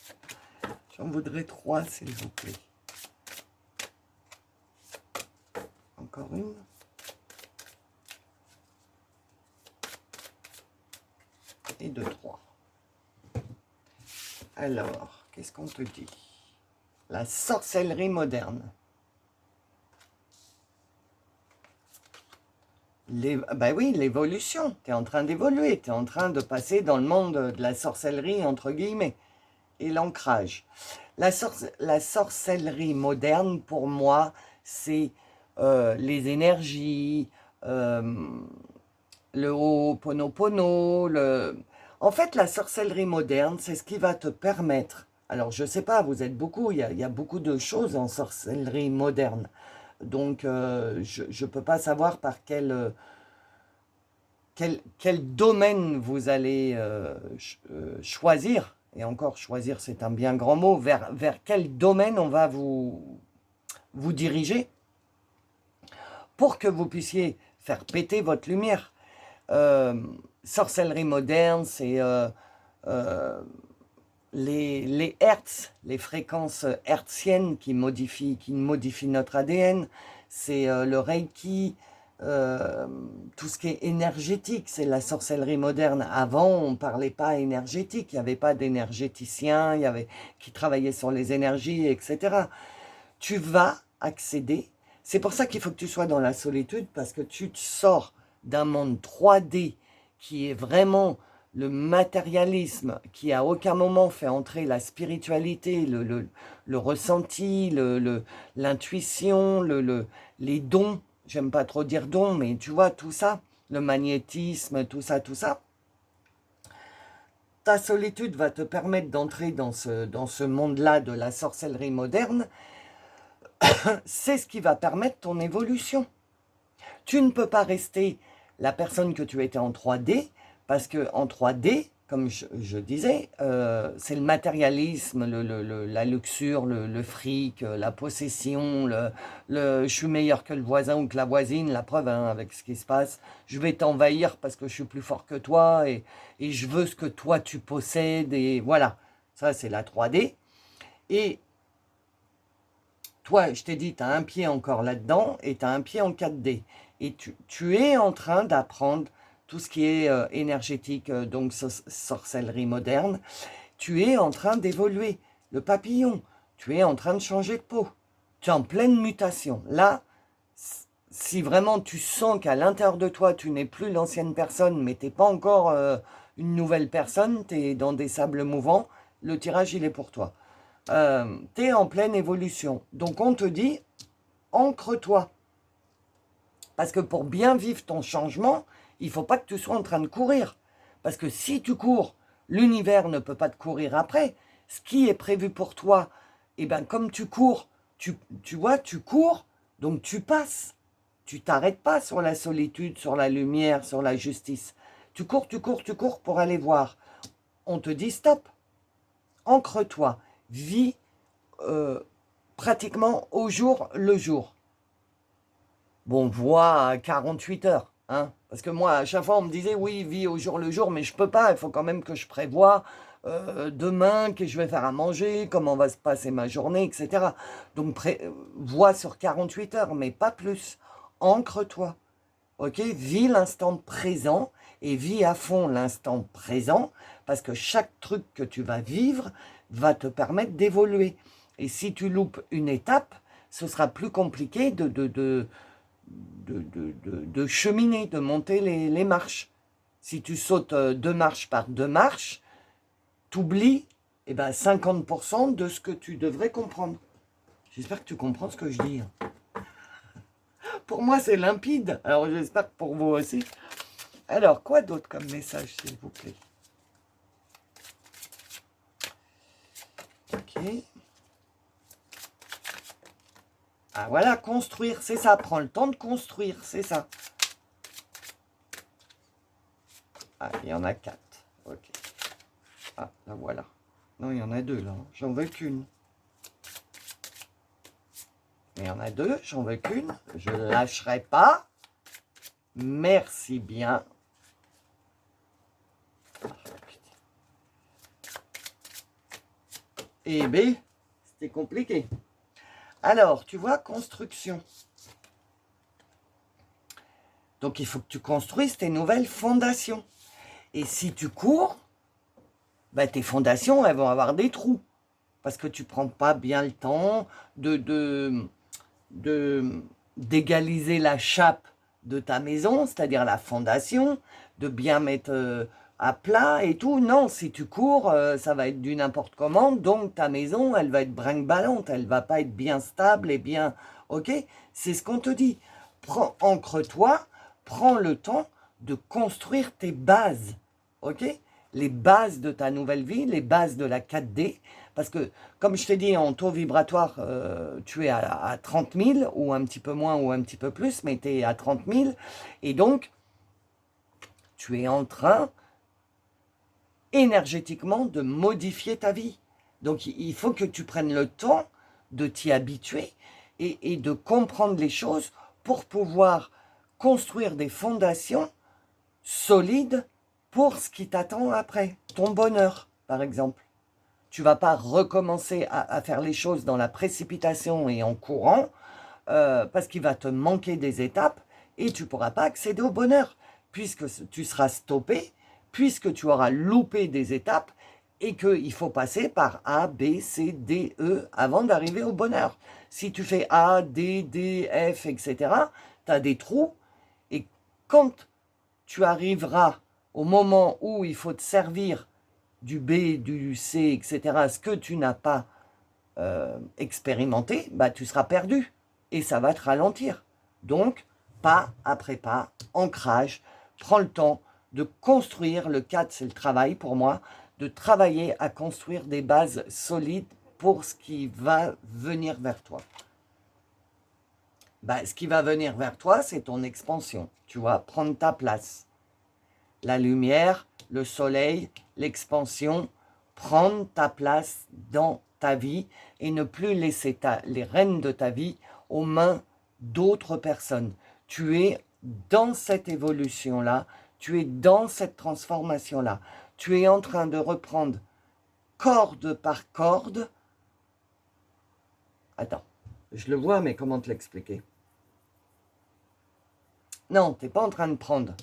J'en voudrais 3, s'il vous plaît. Encore une. Et 2, 3. Alors, qu'est-ce qu'on te dit? la sorcellerie moderne. Ben oui, l'évolution. Tu es en train d'évoluer, tu es en train de passer dans le monde de la sorcellerie, entre guillemets, et l'ancrage. La sorcellerie moderne, pour moi, c'est les énergies, le Ho'oponopono. En fait, la sorcellerie moderne, c'est ce qui va te permettre. Alors, je ne sais pas, vous êtes beaucoup, il y a beaucoup de choses en sorcellerie moderne. Donc, je ne peux pas savoir par quel domaine vous allez choisir. Et encore, choisir, c'est un bien grand mot. Vers quel domaine on va vous diriger pour que vous puissiez faire péter votre lumière. Sorcellerie moderne, c'est les hertz, les fréquences hertziennes qui modifient notre ADN. C'est le Reiki, tout ce qui est énergétique, c'est la sorcellerie moderne. Avant, on ne parlait pas énergétique, il n'y avait pas d'énergéticiens, qui travaillaient sur les énergies, etc. Tu vas accéder, c'est pour ça qu'il faut que tu sois dans la solitude, parce que tu te sors d'un monde 3D qui est vraiment le matérialisme, qui à aucun moment fait entrer la spiritualité, le ressenti, l'intuition, les dons. J'aime pas trop dire dons, mais tu vois, tout ça, le magnétisme, tout ça. Ta solitude va te permettre d'entrer dans ce monde-là de la sorcellerie moderne. C'est ce qui va permettre ton évolution. Tu ne peux pas rester la personne que tu étais en 3D, parce qu'en 3D, comme je disais, c'est le matérialisme, la luxure, le fric, la possession, je suis meilleur que le voisin ou que la voisine, la preuve hein, avec ce qui se passe, je vais t'envahir parce que je suis plus fort que toi et je veux ce que toi tu possèdes, et voilà, ça c'est la 3D. Et toi, je t'ai dit, tu as un pied encore là-dedans et tu as un pied en 4D. Et tu es en train d'apprendre tout ce qui est énergétique, donc sorcellerie moderne. Tu es en train d'évoluer. Le papillon, tu es en train de changer de peau. Tu es en pleine mutation. Là, si vraiment tu sens qu'à l'intérieur de toi, tu n'es plus l'ancienne personne, mais tu n'es pas encore une nouvelle personne, tu es dans des sables mouvants, le tirage, il est pour toi. Tu es en pleine évolution. Donc on te dit, ancre-toi. Parce que pour bien vivre ton changement, il ne faut pas que tu sois en train de courir. Parce que si tu cours, l'univers ne peut pas te courir après. Ce qui est prévu pour toi, et ben comme tu cours, tu vois, tu cours, donc tu passes. Tu t'arrêtes pas sur la solitude, sur la lumière, sur la justice. Tu cours pour aller voir. On te dit stop. Ancre-toi. Vis pratiquement au jour le jour. Bon, voit à 48 heures. Hein, parce que moi, à chaque fois, on me disait, oui, vis au jour le jour, mais je peux pas. Il faut quand même que je prévoie demain, que je vais faire à manger, comment va se passer ma journée, etc. Donc, vois sur 48 heures, mais pas plus. Ancre-toi. Ok, vis l'instant présent et vis à fond l'instant présent, parce que chaque truc que tu vas vivre va te permettre d'évoluer. Et si tu loupes une étape, ce sera plus compliqué de cheminer, de monter les marches. Si tu sautes 2 marches par 2 marches, tu oublies 50% de ce que tu devrais comprendre. J'espère que tu comprends ce que je dis. Pour moi, c'est limpide. Alors, j'espère que pour vous aussi. Alors, quoi d'autre comme message, s'il vous plaît? Ok. Ah, voilà, construire, c'est ça. Prends le temps de construire, c'est ça. Ah, il y en a 4. Ok. Ah, là, voilà. Non, il y en a 2, là. J'en veux qu'une. Il y en a 2, j'en veux qu'une. Je ne lâcherai pas. Merci bien. Eh bien, c'était compliqué. Alors, tu vois, construction. Donc, il faut que tu construises tes nouvelles fondations. Et si tu cours, tes fondations, elles vont avoir des trous. parce que tu ne prends pas bien le temps d'égaliser la chape de ta maison, c'est-à-dire la fondation, de bien mettre à plat et tout. Non, si tu cours, ça va être du n'importe comment, donc ta maison, elle va être brinque-ballante, elle va pas être bien stable et bien... Ok? C'est ce qu'on te dit. Ancre-toi, prends le temps de construire tes bases. Ok? Les bases de ta nouvelle vie, les bases de la 4D. Parce que, comme je t'ai dit, en taux vibratoire, tu es à 30 000, ou un petit peu moins, ou un petit peu plus, mais tu es à 30 000. Et donc, tu es en train, énergétiquement, de modifier ta vie. Donc, il faut que tu prennes le temps de t'y habituer et de comprendre les choses pour pouvoir construire des fondations solides pour ce qui t'attend après. Ton bonheur, par exemple. Tu ne vas pas recommencer à faire les choses dans la précipitation et en courant parce qu'il va te manquer des étapes et tu ne pourras pas accéder au bonheur puisque tu seras stoppé, puisque tu auras loupé des étapes et qu'il faut passer par A, B, C, D, E avant d'arriver au bonheur. Si tu fais A, D, D, F, etc., tu as des trous et quand tu arriveras au moment où il faut te servir du B, du C, etc., ce que tu n'as pas expérimenté, bah, tu seras perdu et ça va te ralentir. Donc, pas après pas, ancrage, prends le temps de construire, le 4 c'est le travail pour moi, de travailler à construire des bases solides pour ce qui va venir vers toi. Bah, ce qui va venir vers toi, c'est ton expansion, tu vois, prendre ta place. La lumière, le soleil, l'expansion, prendre ta place dans ta vie et ne plus laisser les rênes de ta vie aux mains d'autres personnes. Tu es dans cette évolution-là, tu es dans cette transformation-là. Tu es en train de reprendre corde par corde. Attends, je le vois, mais comment te l'expliquer? Non, tu n'es pas en train de prendre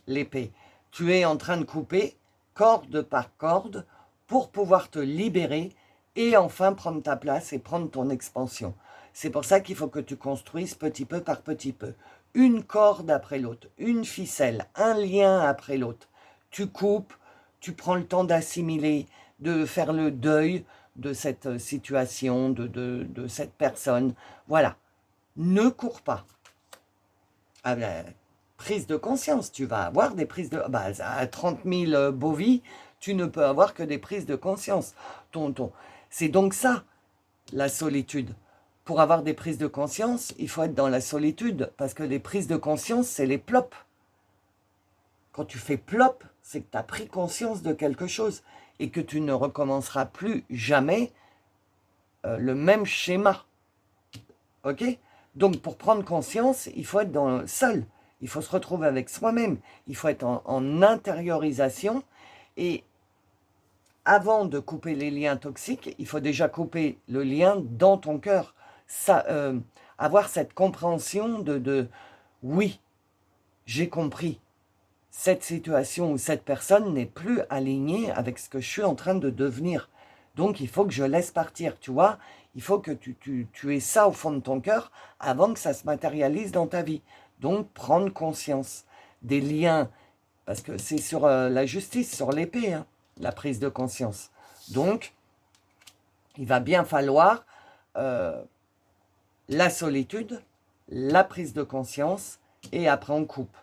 l'épée. Tu es en train de couper corde par corde pour pouvoir te libérer et enfin prendre ta place et prendre ton expansion. C'est pour ça qu'il faut que tu construises petit peu par petit peu. Une corde après l'autre, une ficelle, un lien après l'autre. Tu coupes, tu prends le temps d'assimiler, de faire le deuil de cette situation, de cette personne. Voilà. Ne cours pas. Ah ben, prise de conscience, tu vas avoir des prises de... Bah, à 30 000 bovies, tu ne peux avoir que des prises de conscience. C'est donc ça, la solitude. Pour avoir des prises de conscience, il faut être dans la solitude, parce que les prises de conscience, c'est les plops. Quand tu fais plop, c'est que tu as pris conscience de quelque chose et que tu ne recommenceras plus jamais le même schéma. Ok ? Donc, pour prendre conscience, il faut être seul. Il faut se retrouver avec soi-même. Il faut être en intériorisation. Et avant de couper les liens toxiques, il faut déjà couper le lien dans ton cœur. Avoir cette compréhension de oui, j'ai compris. Cette situation ou cette personne n'est plus alignée avec ce que je suis en train de devenir. Donc, il faut que je laisse partir, tu vois. Il faut que tu aies ça au fond de ton cœur avant que ça se matérialise dans ta vie. Donc, prendre conscience des liens, parce que c'est sur la justice, sur l'épée, hein, la prise de conscience. Donc, il va bien falloir la solitude, la prise de conscience, et après on coupe.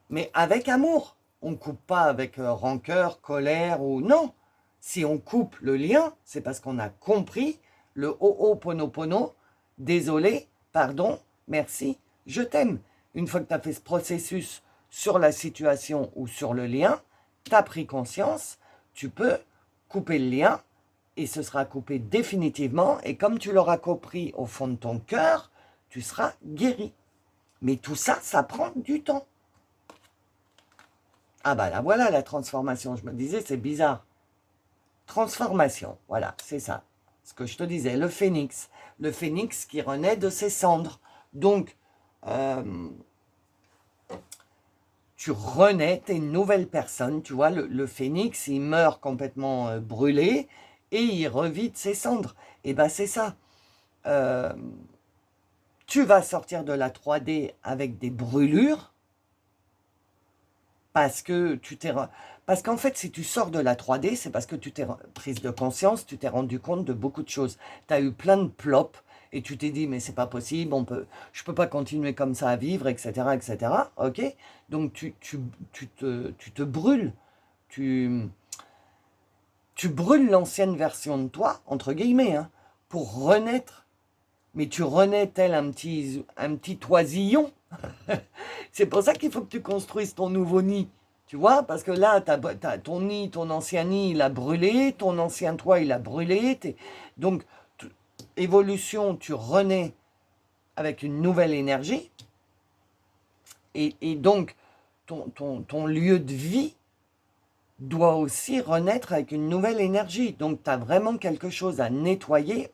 Mais avec amour. On ne coupe pas avec rancœur, colère ou... Non. Si on coupe le lien, c'est parce qu'on a compris le Ho'oponopono. Désolé, pardon, merci, je t'aime. Une fois que tu as fait ce processus sur la situation ou sur le lien, tu as pris conscience, tu peux couper le lien et ce sera coupé définitivement. Et comme tu l'auras compris au fond de ton cœur, tu seras guéri. Mais tout ça, ça prend du temps. Ah bah là, voilà la transformation. Je me disais, c'est bizarre. Transformation, voilà, c'est ça. Ce que je te disais, le phénix. Le phénix qui renaît de ses cendres. Donc, tu renais, t'es une nouvelle personne. Tu vois, le phénix, il meurt complètement brûlé. et il revit de ses cendres. Et bien c'est ça. Tu vas sortir de la 3D avec des brûlures parce que parce qu'en fait, si tu sors de la 3D, c'est parce que tu t'es prise de conscience, tu t'es rendu compte de beaucoup de choses. Tu as eu plein de plops et tu t'es dit, mais c'est pas possible, je peux pas continuer comme ça à vivre, etc., etc. Ok? Donc tu te brûles. Tu brûles l'ancienne version de toi, entre guillemets, hein, pour renaître. Mais tu renais tel un petit oisillon. C'est pour ça qu'il faut que tu construises ton nouveau nid. Tu vois, parce que là, ton nid, ton ancien nid, il a brûlé, ton ancien toit, il a brûlé. Donc, évolution, tu renais avec une nouvelle énergie. Et donc, ton lieu de vie doit aussi renaître avec une nouvelle énergie. Donc, tu as vraiment quelque chose à nettoyer.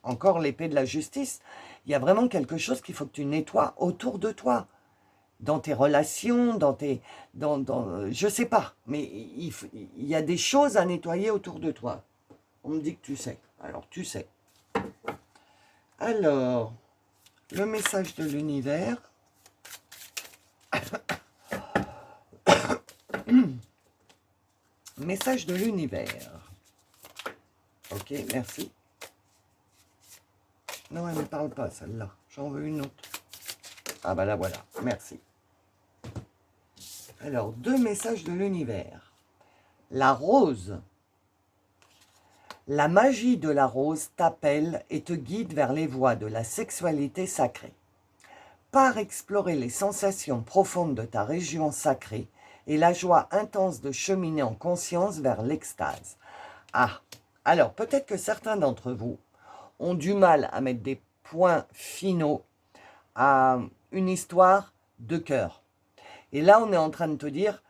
Encore l'épée de la justice. Il y a vraiment quelque chose qu'il faut que tu nettoies autour de toi. Dans tes relations, je sais pas, mais il y a des choses à nettoyer autour de toi. On me dit que tu sais. Alors, tu sais. Alors, le message de l'univers. Message de l'univers. Ok, merci. Non, elle ne parle pas, celle-là. J'en veux une autre. Ah bah là, voilà. Merci. Alors, 2 messages de l'univers. La rose. La magie de la rose t'appelle et te guide vers les voies de la sexualité sacrée. Pars explorer les sensations profondes de ta région sacrée et la joie intense de cheminer en conscience vers l'extase. Ah, alors peut-être que certains d'entre vous ont du mal à mettre des points finaux à une histoire de cœur. Et là, on est en train de te dire,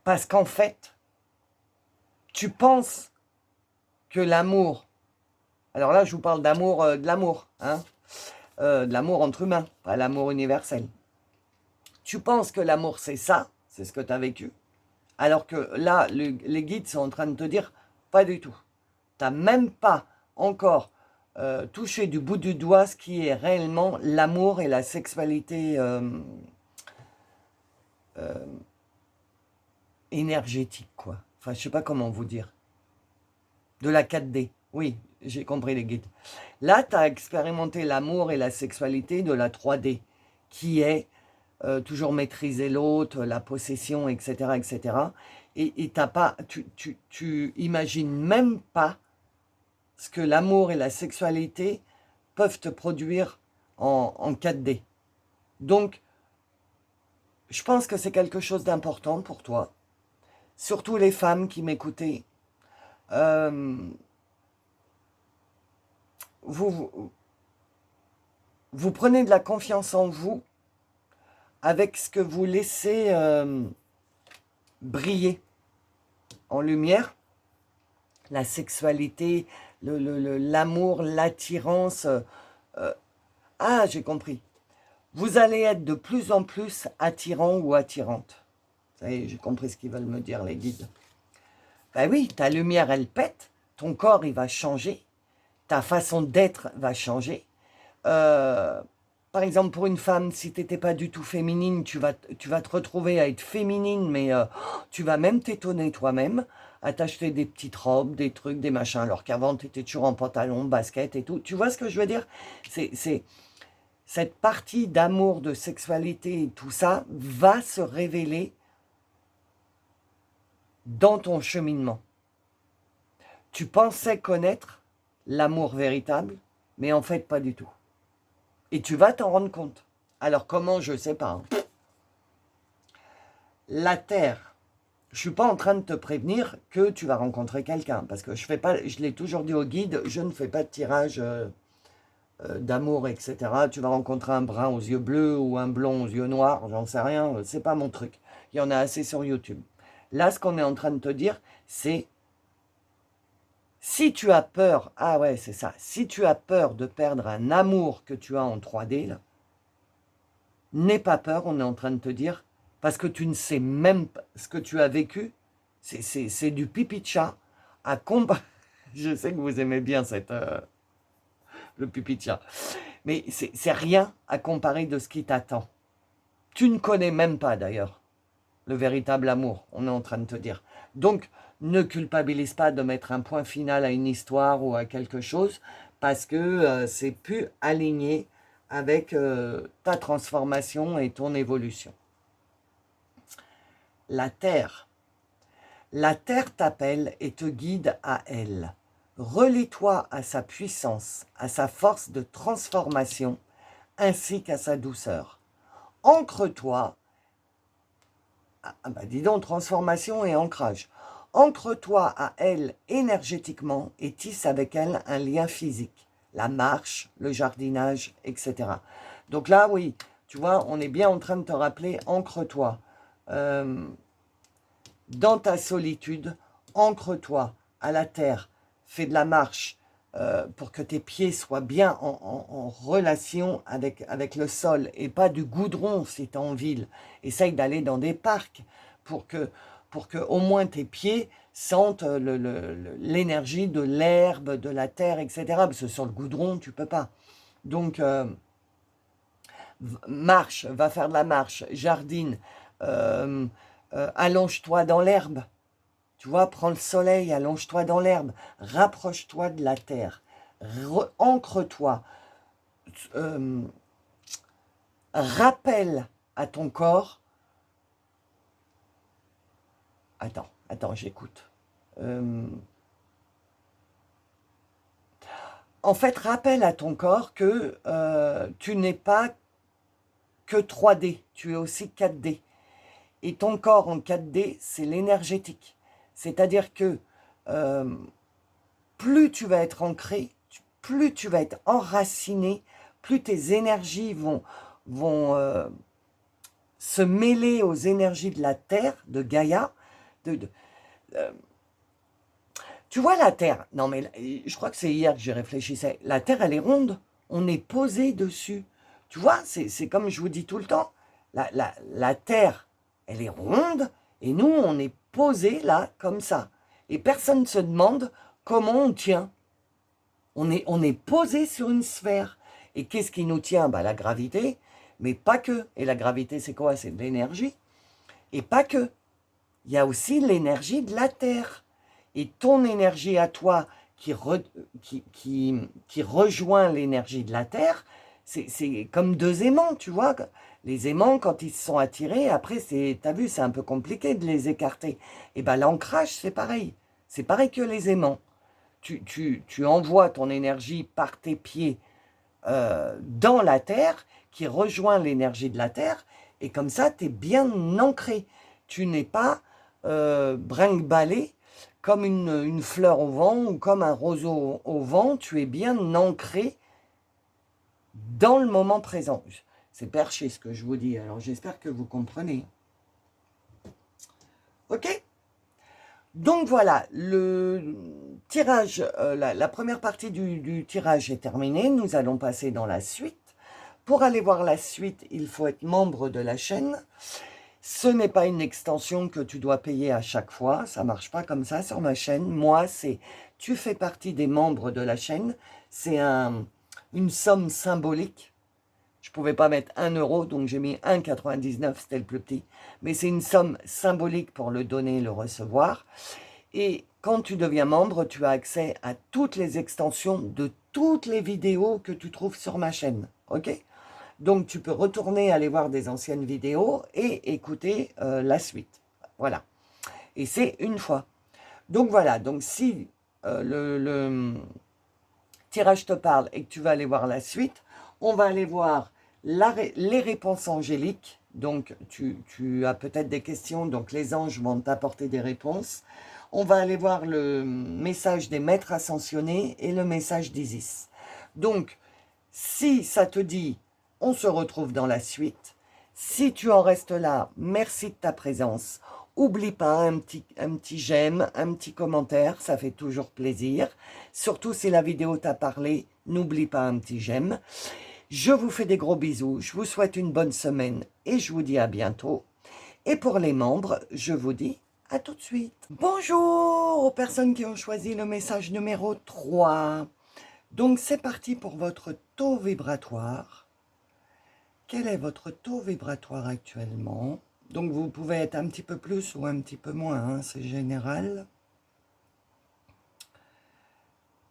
parce qu'en fait, tu penses que l'amour, alors là, je vous parle d'amour, de l'amour, hein, de l'amour entre humains, pas l'amour universel. Tu penses que l'amour, c'est ça, c'est ce que tu as vécu, alors que là, les guides sont en train de te dire, pas du tout. Tu n'as même pas encore touché du bout du doigt ce qui est réellement l'amour et la sexualité énergétique, quoi. Enfin, je sais pas comment vous dire. De la 4D. Oui, j'ai compris les guides. Là, tu as expérimenté l'amour et la sexualité de la 3D, qui est toujours maîtriser l'autre, la possession, etc., etc. Et t'as pas, tu imagines même pas ce que l'amour et la sexualité peuvent te produire en 4D. Donc, je pense que c'est quelque chose d'important pour toi. Surtout les femmes qui m'écoutez. Vous prenez de la confiance en vous avec ce que vous laissez briller en lumière. La sexualité, l'amour, l'attirance. Ah, j'ai compris. Vous allez être de plus en plus attirant ou attirante. Ça y est, j'ai compris ce qu'ils veulent me dire, les guides. Ben oui, ta lumière, elle pète. Ton corps, il va changer. Ta façon d'être va changer. Par exemple, pour une femme, si tu n'étais pas du tout féminine, tu vas te retrouver à être féminine, mais tu vas même t'étonner toi-même à t'acheter des petites robes, des trucs, des machins, alors qu'avant, tu étais toujours en pantalon, basket et tout. Tu vois ce que je veux dire? C'est cette partie d'amour, de sexualité et tout ça va se révéler dans ton cheminement. Tu pensais connaître l'amour véritable, mais en fait, pas du tout. Et tu vas t'en rendre compte. Alors comment, je ne sais pas. Hein. La Terre, je ne suis pas en train de te prévenir que tu vas rencontrer quelqu'un. Parce que je l'ai toujours dit au guide, je ne fais pas de tirage d'amour, etc. Tu vas rencontrer un brun aux yeux bleus ou un blond aux yeux noirs, j'en sais rien, c'est pas mon truc. Il y en a assez sur YouTube. Là, ce qu'on est en train de te dire, c'est si tu as peur, ah ouais, c'est ça, si tu as peur de perdre un amour que tu as en 3D, là, n'aie pas peur, on est en train de te dire, parce que tu ne sais même pas ce que tu as vécu, c'est du pipi de chat. à comparer. Je sais que vous aimez bien le pipi de chat. Mais c'est rien à comparer de ce qui t'attend. Tu ne connais même pas d'ailleurs le véritable amour, on est en train de te dire. Donc, ne culpabilise pas de mettre un point final à une histoire ou à quelque chose, parce que c'est plus aligné avec ta transformation et ton évolution. La Terre. La Terre t'appelle et te guide à elle. Relie-toi à sa puissance, à sa force de transformation, ainsi qu'à sa douceur. Ancre-toi, dis donc, transformation et ancrage. Ancre-toi à elle énergétiquement et tisse avec elle un lien physique. La marche, le jardinage, etc. Donc là, oui, tu vois, on est bien en train de te rappeler, ancre-toi. Dans ta solitude, ancre-toi à la terre. Fais de la marche pour que tes pieds soient bien en relation avec le sol et pas du goudron si tu es en ville. Essaye d'aller dans des parcs pour que au moins tes pieds sentent l'énergie de l'herbe, de la terre, etc. Parce que sur le goudron, tu peux pas. Donc, marche, va faire de la marche, jardine, allonge-toi dans l'herbe. Tu vois, prends le soleil, allonge-toi dans l'herbe, rapproche-toi de la terre, ancre-toi, rappelle à ton corps. Attends, j'écoute. En fait, rappelle à ton corps que tu n'es pas que 3D, tu es aussi 4D. Et ton corps en 4D, c'est l'énergétique. C'est-à-dire que plus tu vas être ancré, plus tu vas être enraciné, plus tes énergies vont se mêler aux énergies de la Terre, de Gaïa. Tu vois la Terre, non mais je crois que c'est hier que j'y réfléchissais, la Terre elle est ronde, on est posé dessus. Tu vois, c'est comme je vous dis tout le temps, la Terre elle est ronde et nous on est posé là comme ça. Et personne ne se demande comment on tient. On est posé sur une sphère. Et qu'est-ce qui nous tient? La gravité, mais pas que. Et la gravité c'est quoi? C'est de l'énergie. Et pas que. Il y a aussi l'énergie de la Terre. Et ton énergie à toi qui rejoint l'énergie de la Terre, c'est comme deux aimants, tu vois. Les aimants, quand ils se sont attirés, après, t'as vu, c'est un peu compliqué de les écarter. Et l'ancrage, c'est pareil. C'est pareil que les aimants. Tu envoies ton énergie par tes pieds dans la Terre, qui rejoint l'énergie de la Terre, et comme ça, tu es bien ancré. Tu n'es pas brinque-ballé comme une fleur au vent ou comme un roseau au vent. Tu es bien ancré dans le moment présent. C'est perché ce que je vous dis, alors j'espère que vous comprenez. Ok? Donc voilà, le tirage, la première partie du tirage est terminée. Nous allons passer dans la suite. Pour aller voir la suite, il faut être membre de la chaîne. Ce n'est pas une extension que tu dois payer à chaque fois. Ça ne marche pas comme ça sur ma chaîne. Moi, tu fais partie des membres de la chaîne. C'est une somme symbolique. Je ne pouvais pas mettre 1 euro, donc j'ai mis 1,99, c'était le plus petit. Mais c'est une somme symbolique pour le donner et le recevoir. Et quand tu deviens membre, tu as accès à toutes les extensions de toutes les vidéos que tu trouves sur ma chaîne. Ok? Donc tu peux retourner, aller voir des anciennes vidéos et écouter la suite. Voilà. Et c'est une fois. Donc voilà, donc si le tirage te parle et que tu vas aller voir la suite, on va aller voir les réponses angéliques. Donc, tu as peut-être des questions, donc les anges vont t'apporter des réponses. On va aller voir le message des maîtres ascensionnés et le message d'Isis. Donc, si ça te dit, on se retrouve dans la suite. Si tu en restes là, merci de ta présence. Oublie pas un petit j'aime, un petit commentaire, ça fait toujours plaisir. Surtout si la vidéo t'a parlé, n'oublie pas un petit j'aime. Je vous fais des gros bisous, je vous souhaite une bonne semaine et je vous dis à bientôt. Et pour les membres, je vous dis À tout de suite. Bonjour aux personnes qui ont choisi le message numéro 3. Donc c'est parti pour votre taux vibratoire. Quel est votre taux vibratoire actuellement? Donc vous pouvez être un petit peu plus ou un petit peu moins, hein, c'est général.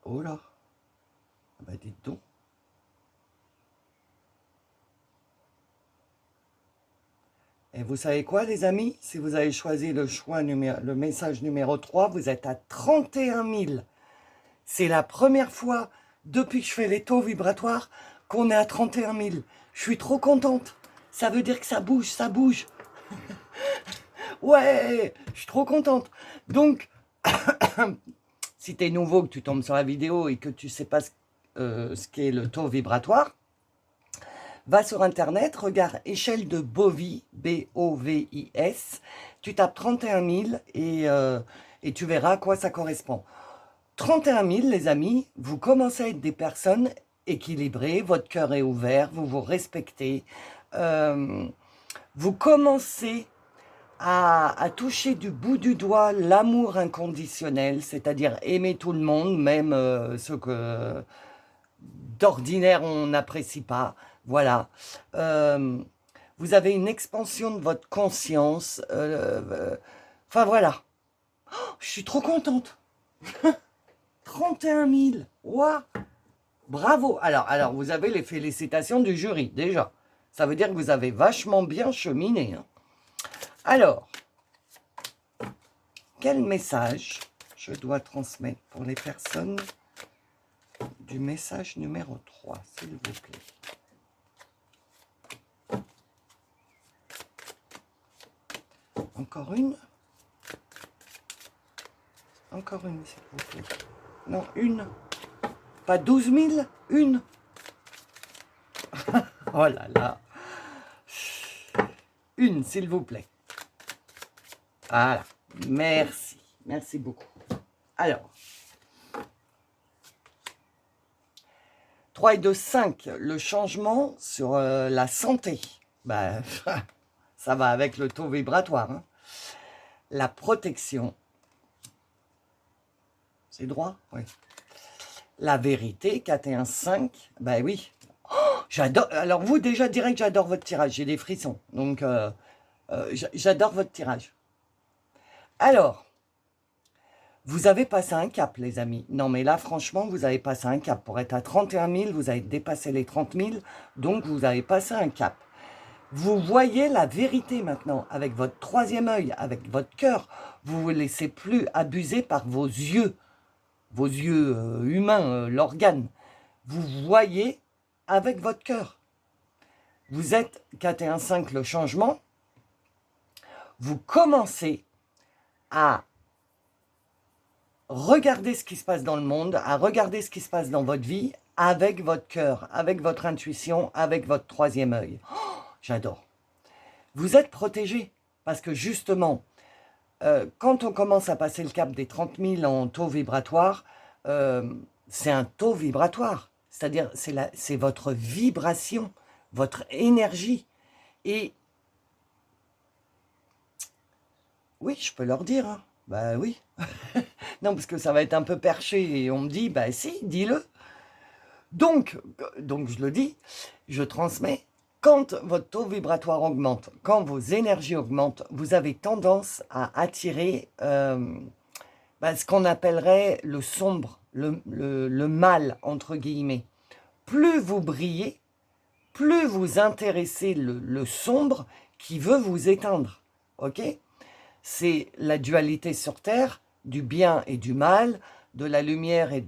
Oh là, bah dites donc. Et vous savez quoi les amis? Si vous avez choisi le message numéro 3, vous êtes à 31 000. C'est la première fois depuis que je fais les taux vibratoires qu'on est à 31 000. Je suis trop contente. Ça veut dire que ça bouge, ça bouge. Ouais, je suis trop contente. Donc, si tu es nouveau, que tu tombes sur la vidéo et que tu ne sais pas ce qu'est le taux vibratoire, va sur Internet, regarde échelle de Bovis, B-O-V-I-S, tu tapes 31 000 et tu verras à quoi ça correspond. 31 000, les amis, vous commencez à être des personnes équilibrées, votre cœur est ouvert, vous vous respectez, vous commencez à toucher du bout du doigt l'amour inconditionnel, c'est-à-dire aimer tout le monde, même ceux que d'ordinaire on n'apprécie pas. Voilà. Vous avez une expansion de votre conscience. Enfin voilà. Oh, je suis trop contente. 31 000. Ouah. Bravo. Alors, vous avez les félicitations du jury, déjà. Ça veut dire que vous avez vachement bien cheminé. Hein. Alors, quel message je dois transmettre pour les personnes du message numéro 3, s'il vous plaît? Encore une? Encore une, s'il vous plaît. Non, une. Pas 12 000, une. Oh là là. Une, s'il vous plaît. Voilà. Merci. Merci beaucoup. Alors. 3 et 2, 5. Le changement sur la santé. Ben, ça va avec le taux vibratoire. Hein. La protection. C'est droit? Oui. La vérité, 4 et 1, 5. Ben oui. Oh, j'adore. Alors vous, déjà, direct, j'adore votre tirage. J'ai des frissons. Donc, j'adore votre tirage. Alors, vous avez passé un cap, les amis. Non, mais là, franchement, vous avez passé un cap. Pour être à 31 000, vous avez dépassé les 30 000. Donc, vous avez passé un cap. Vous voyez la vérité maintenant, avec votre troisième œil, avec votre cœur. Vous ne vous laissez plus abuser par vos yeux humains, l'organe. Vous voyez avec votre cœur. Vous êtes 4 et 1, 5, le changement. Vous commencez à regarder ce qui se passe dans le monde, à regarder ce qui se passe dans votre vie, avec votre cœur, avec votre intuition, avec votre troisième œil. Oh, j'adore. Vous êtes protégé parce que justement, quand on commence à passer le cap des 30 000 en taux vibratoire, c'est un taux vibratoire. C'est-à-dire, c'est votre vibration, votre énergie. Et oui, je peux leur dire. Hein. Bah oui. Non, parce que ça va être un peu perché et on me dit, bah si, dis-le. Donc, je le dis, je transmets. Quand votre taux vibratoire augmente, quand vos énergies augmentent, vous avez tendance à attirer ce qu'on appellerait le sombre, le mal, entre guillemets. Plus vous brillez, plus vous intéressez le sombre qui veut vous éteindre. Ok ? C'est la dualité sur Terre, du bien et du mal, de la lumière et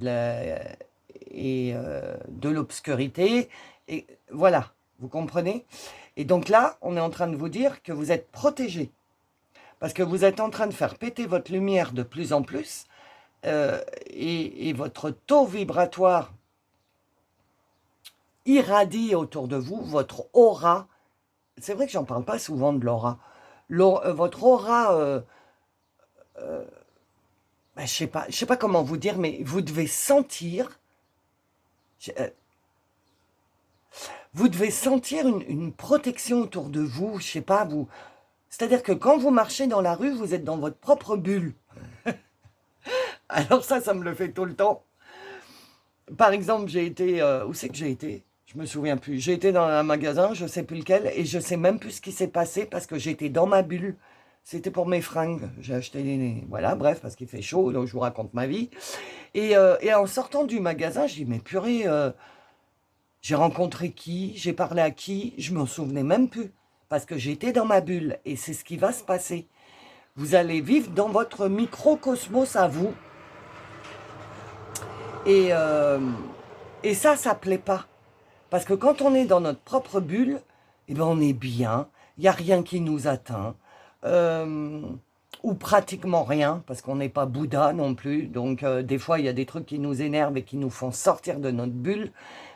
de l'obscurité. Et voilà, vous comprenez? Et donc là, on est en train de vous dire que vous êtes protégés. Parce que vous êtes en train de faire péter votre lumière de plus en plus. Et votre taux vibratoire irradie autour de vous, votre aura. C'est vrai que j'en parle pas souvent de l'aura. Votre aura, je sais pas comment vous dire, mais vous devez sentir, vous devez sentir une protection autour de vous. Je sais pas, C'est-à-dire que quand vous marchez dans la rue, vous êtes dans votre propre bulle. Alors ça me le fait tout le temps. Par exemple, j'ai été... où c'est que j'ai été? Je me souviens plus. J'ai été dans un magasin, je sais plus lequel, et je sais même plus ce qui s'est passé parce que j'étais dans ma bulle. C'était pour mes fringues. J'ai acheté des... Voilà, bref, parce qu'il fait chaud, donc je vous raconte ma vie. Et en sortant du magasin, je dis, mais purée, j'ai rencontré qui? J'ai parlé à qui? Je m'en souvenais même plus. Parce que j'étais dans ma bulle. Et c'est ce qui va se passer. Vous allez vivre dans votre microcosmos à vous. Et ça plaît pas. Parce que quand on est dans notre propre bulle, eh ben on est bien. Il n'y a rien qui nous atteint. Ou pratiquement rien, parce qu'on n'est pas Bouddha non plus. Donc des fois, il y a des trucs qui nous énervent et qui nous font sortir de notre bulle.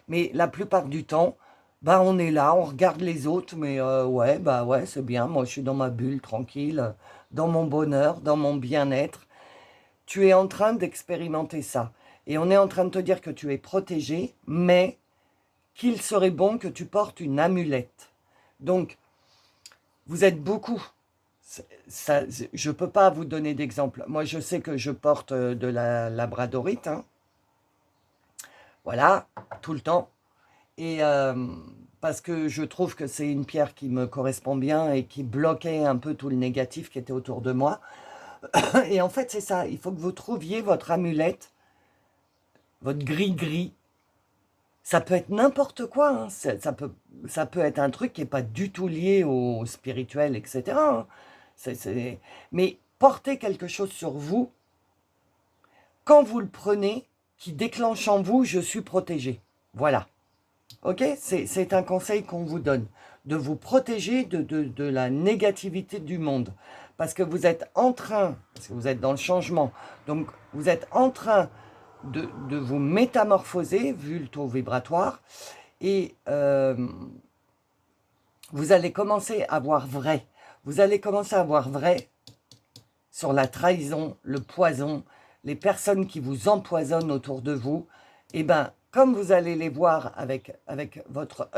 Mais la plupart du temps, bah, on est là, on regarde les autres, mais ouais, bah ouais, c'est bien. Moi, je suis dans ma bulle, tranquille, dans mon bonheur, dans mon bien-être. Tu es en train d'expérimenter ça. Et on est en train de te dire que tu es protégé, mais qu'il serait bon que tu portes une amulette. Donc, vous êtes beaucoup. Ça, je ne peux pas vous donner d'exemple. Moi, je sais que je porte de la labradorite. Hein. Voilà, tout le temps. Et parce que je trouve que c'est une pierre qui me correspond bien et qui bloquait un peu tout le négatif qui était autour de moi. Et en fait, c'est ça. Il faut que vous trouviez votre amulette, votre gris-gris. Ça peut être n'importe quoi. Hein. Ça peut être un truc qui n'est pas du tout lié au spirituel, etc. Hein. Mais portez quelque chose sur vous, quand vous le prenez, qui déclenche en vous, je suis protégé. Voilà. Ok, c'est un conseil qu'on vous donne, de vous protéger de la négativité du monde. Parce que vous êtes en train, parce que vous êtes dans le changement, donc vous êtes en train de vous métamorphoser, vu le taux vibratoire, et vous allez commencer à voir vrai. Vous allez commencer à voir vrai sur la trahison, le poison, les personnes qui vous empoisonnent autour de vous. Et bien, comme vous allez les voir avec votre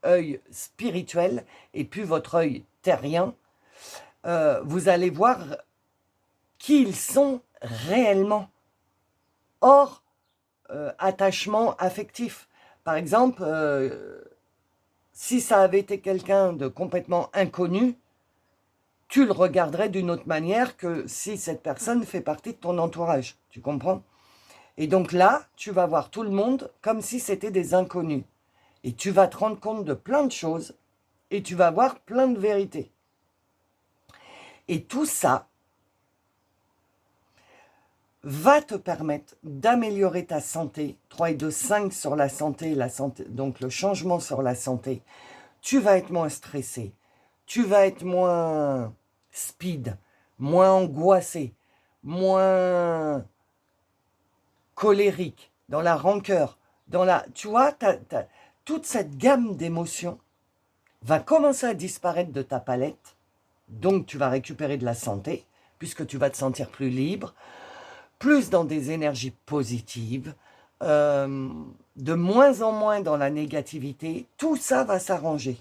œil spirituel et puis votre œil terrien, vous allez voir qui ils sont réellement, hors attachement affectif. Par exemple, si ça avait été quelqu'un de complètement inconnu, tu le regarderais d'une autre manière que si cette personne fait partie de ton entourage. Tu comprends ? Et donc là, tu vas voir tout le monde comme si c'était des inconnus. Et tu vas te rendre compte de plein de choses et tu vas voir plein de vérités. Et tout ça va te permettre d'améliorer ta santé. 3 et 2, 5 sur la santé, donc le changement sur la santé. Tu vas être moins stressé, tu vas être moins speed, moins angoissé, moins colérique, dans la rancœur, tu vois, toute cette gamme d'émotions va commencer à disparaître de ta palette, donc tu vas récupérer de la santé, puisque tu vas te sentir plus libre, plus dans des énergies positives, de moins en moins dans la négativité, tout ça va s'arranger.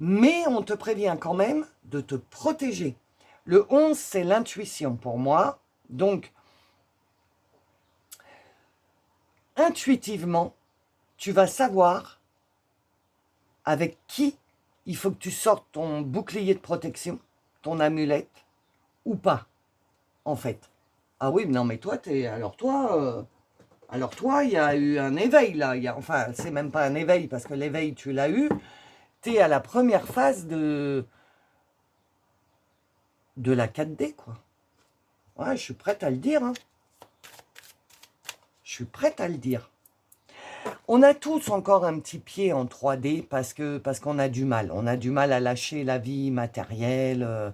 Mais on te prévient quand même de te protéger. Le 11, c'est l'intuition pour moi. Donc, intuitivement, tu vas savoir avec qui il faut que tu sortes ton bouclier de protection, ton amulette, ou pas, en fait. Ah oui, non mais toi, alors toi, il y a eu un éveil là. Enfin, c'est même pas un éveil parce que l'éveil, tu l'as eu. Tu es à la première phase de la 4D, quoi. Ouais, je suis prête à le dire. Hein. Je suis prête à le dire. On a tous encore un petit pied en 3D parce qu'on a du mal. On a du mal à lâcher la vie matérielle,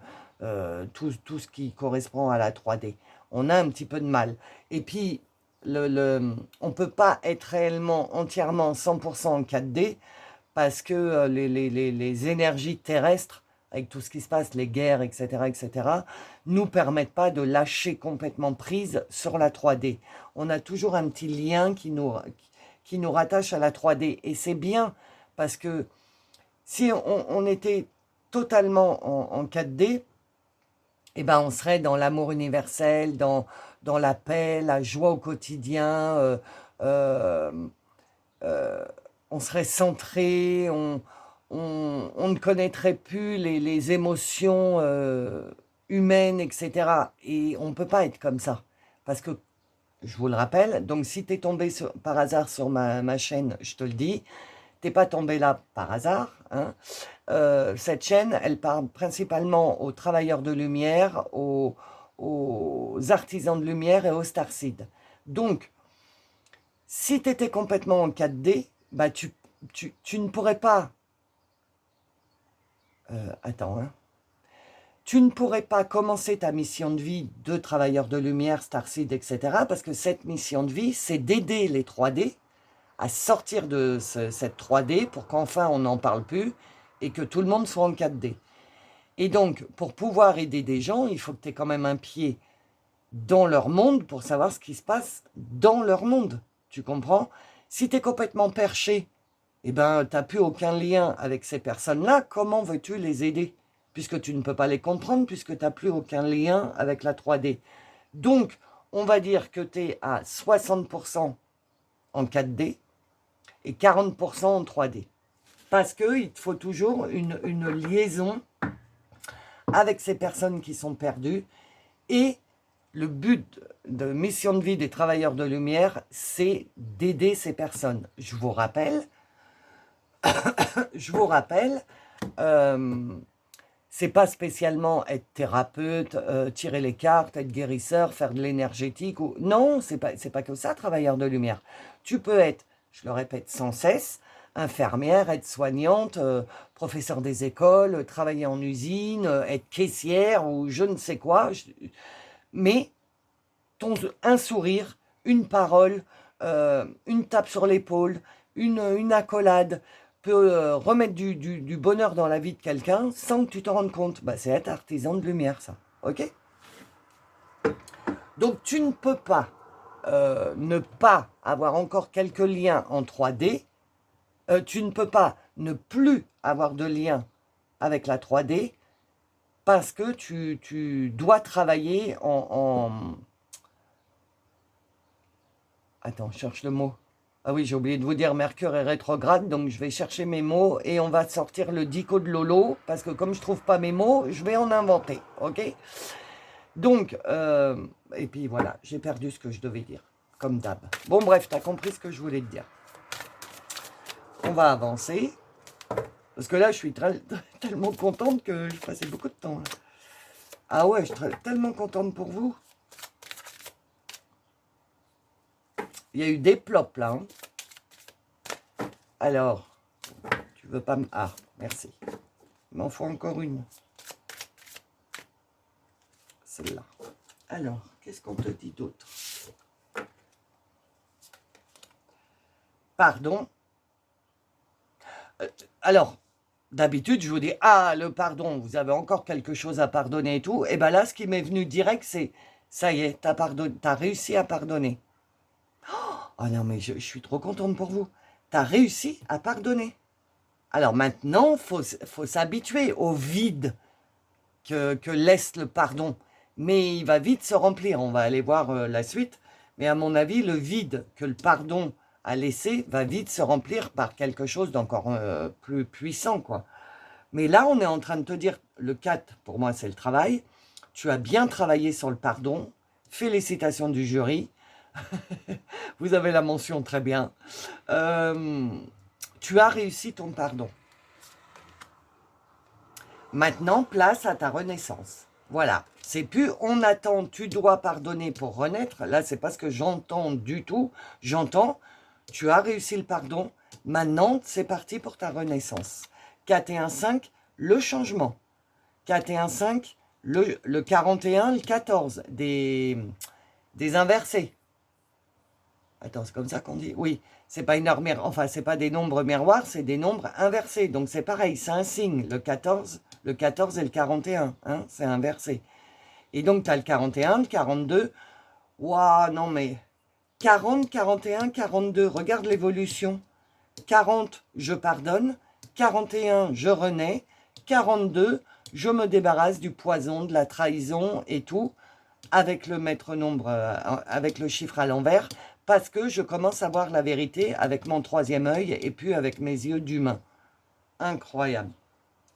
tout ce qui correspond à la 3D. On a un petit peu de mal. Et puis, on ne peut pas être réellement entièrement 100% en 4D parce que les énergies terrestres, avec tout ce qui se passe, les guerres, etc., nous permettent pas de lâcher complètement prise sur la 3D. On a toujours un petit lien qui nous rattache à la 3D. Et c'est bien parce que si on était totalement en 4D, eh ben, on serait dans l'amour universel, dans la paix, la joie au quotidien, euh, euh, on serait centré, on ne connaîtrait plus les émotions humaines, etc. Et on ne peut pas être comme ça. Parce que, je vous le rappelle, donc si tu es tombé par hasard sur ma chaîne, je te le dis, t'es pas tombé là par hasard, hein. Cette chaîne, elle parle principalement aux travailleurs de lumière, aux artisans de lumière et aux starseeds. Donc, si tu étais complètement en 4D, bah tu ne pourrais pas... attends, hein. Tu ne pourrais pas commencer ta mission de vie de travailleur de lumière, starseed, etc. Parce que cette mission de vie, c'est d'aider les 3D à sortir de cette 3D pour qu'enfin on n'en parle plus et que tout le monde soit en 4D. Et donc, pour pouvoir aider des gens, il faut que tu aies quand même un pied dans leur monde pour savoir ce qui se passe dans leur monde. Tu comprends? Si tu es complètement perché, eh ben, tu n'as plus aucun lien avec ces personnes-là, comment veux-tu les aider? Puisque tu ne peux pas les comprendre, puisque tu n'as plus aucun lien avec la 3D. Donc, on va dire que tu es à 60% en 4D et 40% en 3D. Parce qu'il te faut toujours une liaison avec ces personnes qui sont perdues. Et le but de mission de vie des travailleurs de lumière, c'est d'aider ces personnes. Je vous rappelle, c'est pas spécialement être thérapeute, tirer les cartes, être guérisseur, faire de l'énergétique. Non, c'est pas que ça, travailleur de lumière. Tu peux être, je le répète sans cesse, infirmière, être soignante, professeur des écoles, travailler en usine, être caissière ou je ne sais quoi. Mais un sourire, une parole, une tape sur l'épaule, une accolade peut remettre du bonheur dans la vie de quelqu'un sans que tu te rendes compte. Bah, c'est être artisan de lumière, ça. Ok? Donc, tu ne peux pas ne pas avoir encore quelques liens en 3D. Tu ne peux pas ne plus avoir de lien avec la 3D parce que tu dois travailler Attends, je cherche le mot. Ah oui, j'ai oublié de vous dire, Mercure est rétrograde, donc je vais chercher mes mots et on va sortir le dico de Lolo, parce que comme je ne trouve pas mes mots, je vais en inventer, ok? Donc, et puis voilà, j'ai perdu ce que je devais dire, comme d'hab. Bon bref, tu as compris ce que je voulais te dire. On va avancer, parce que là, je suis tellement contente que je passais beaucoup de temps. Ah ouais, je suis tellement contente pour vous. Il y a eu des plops là. Hein. Alors, tu veux pas me... Ah, merci. Il m'en faut encore une. Celle-là. Alors, qu'est-ce qu'on te dit d'autre? Pardon. Alors, d'habitude, je vous dis, ah, le pardon, vous avez encore quelque chose à pardonner et tout. Et bien là, ce qui m'est venu direct, c'est, ça y est, t'as réussi à pardonner. Oh non, mais je suis trop contente pour vous. Tu as réussi à pardonner. Alors maintenant, il faut s'habituer au vide que laisse le pardon. Mais il va vite se remplir. On va aller voir la suite. Mais à mon avis, le vide que le pardon a laissé va vite se remplir par quelque chose d'encore plus puissant, quoi. Mais là, on est en train de te dire, le 4, pour moi, c'est le travail. Tu as bien travaillé sur le pardon. Félicitations du jury. Vous avez la mention très bien. Tu as réussi ton pardon. Maintenant, place à ta renaissance. Voilà. C'est plus on attend, tu dois pardonner pour renaître. Là, c'est pas ce que j'entends du tout. J'entends, tu as réussi le pardon. Maintenant, c'est parti pour ta renaissance. 4 et 1, 5, le changement. 4 et 1, 5, le 41, le 14, des inversés. Attends, c'est comme ça qu'on dit? Oui, c'est pas une enfin, c'est pas des nombres miroirs, c'est des nombres inversés. Donc c'est pareil, c'est un signe. Le 14 et le 41, hein, c'est inversé. Et donc tu as le 41, le 42. Waouh, non mais 40, 41, 42, regarde l'évolution. 40, je pardonne. 41, je renais. 42, je me débarrasse du poison, de la trahison et tout, avec le maître nombre, avec le chiffre à l'envers, parce que je commence à voir la vérité avec mon troisième œil et puis avec mes yeux d'humain. Incroyable.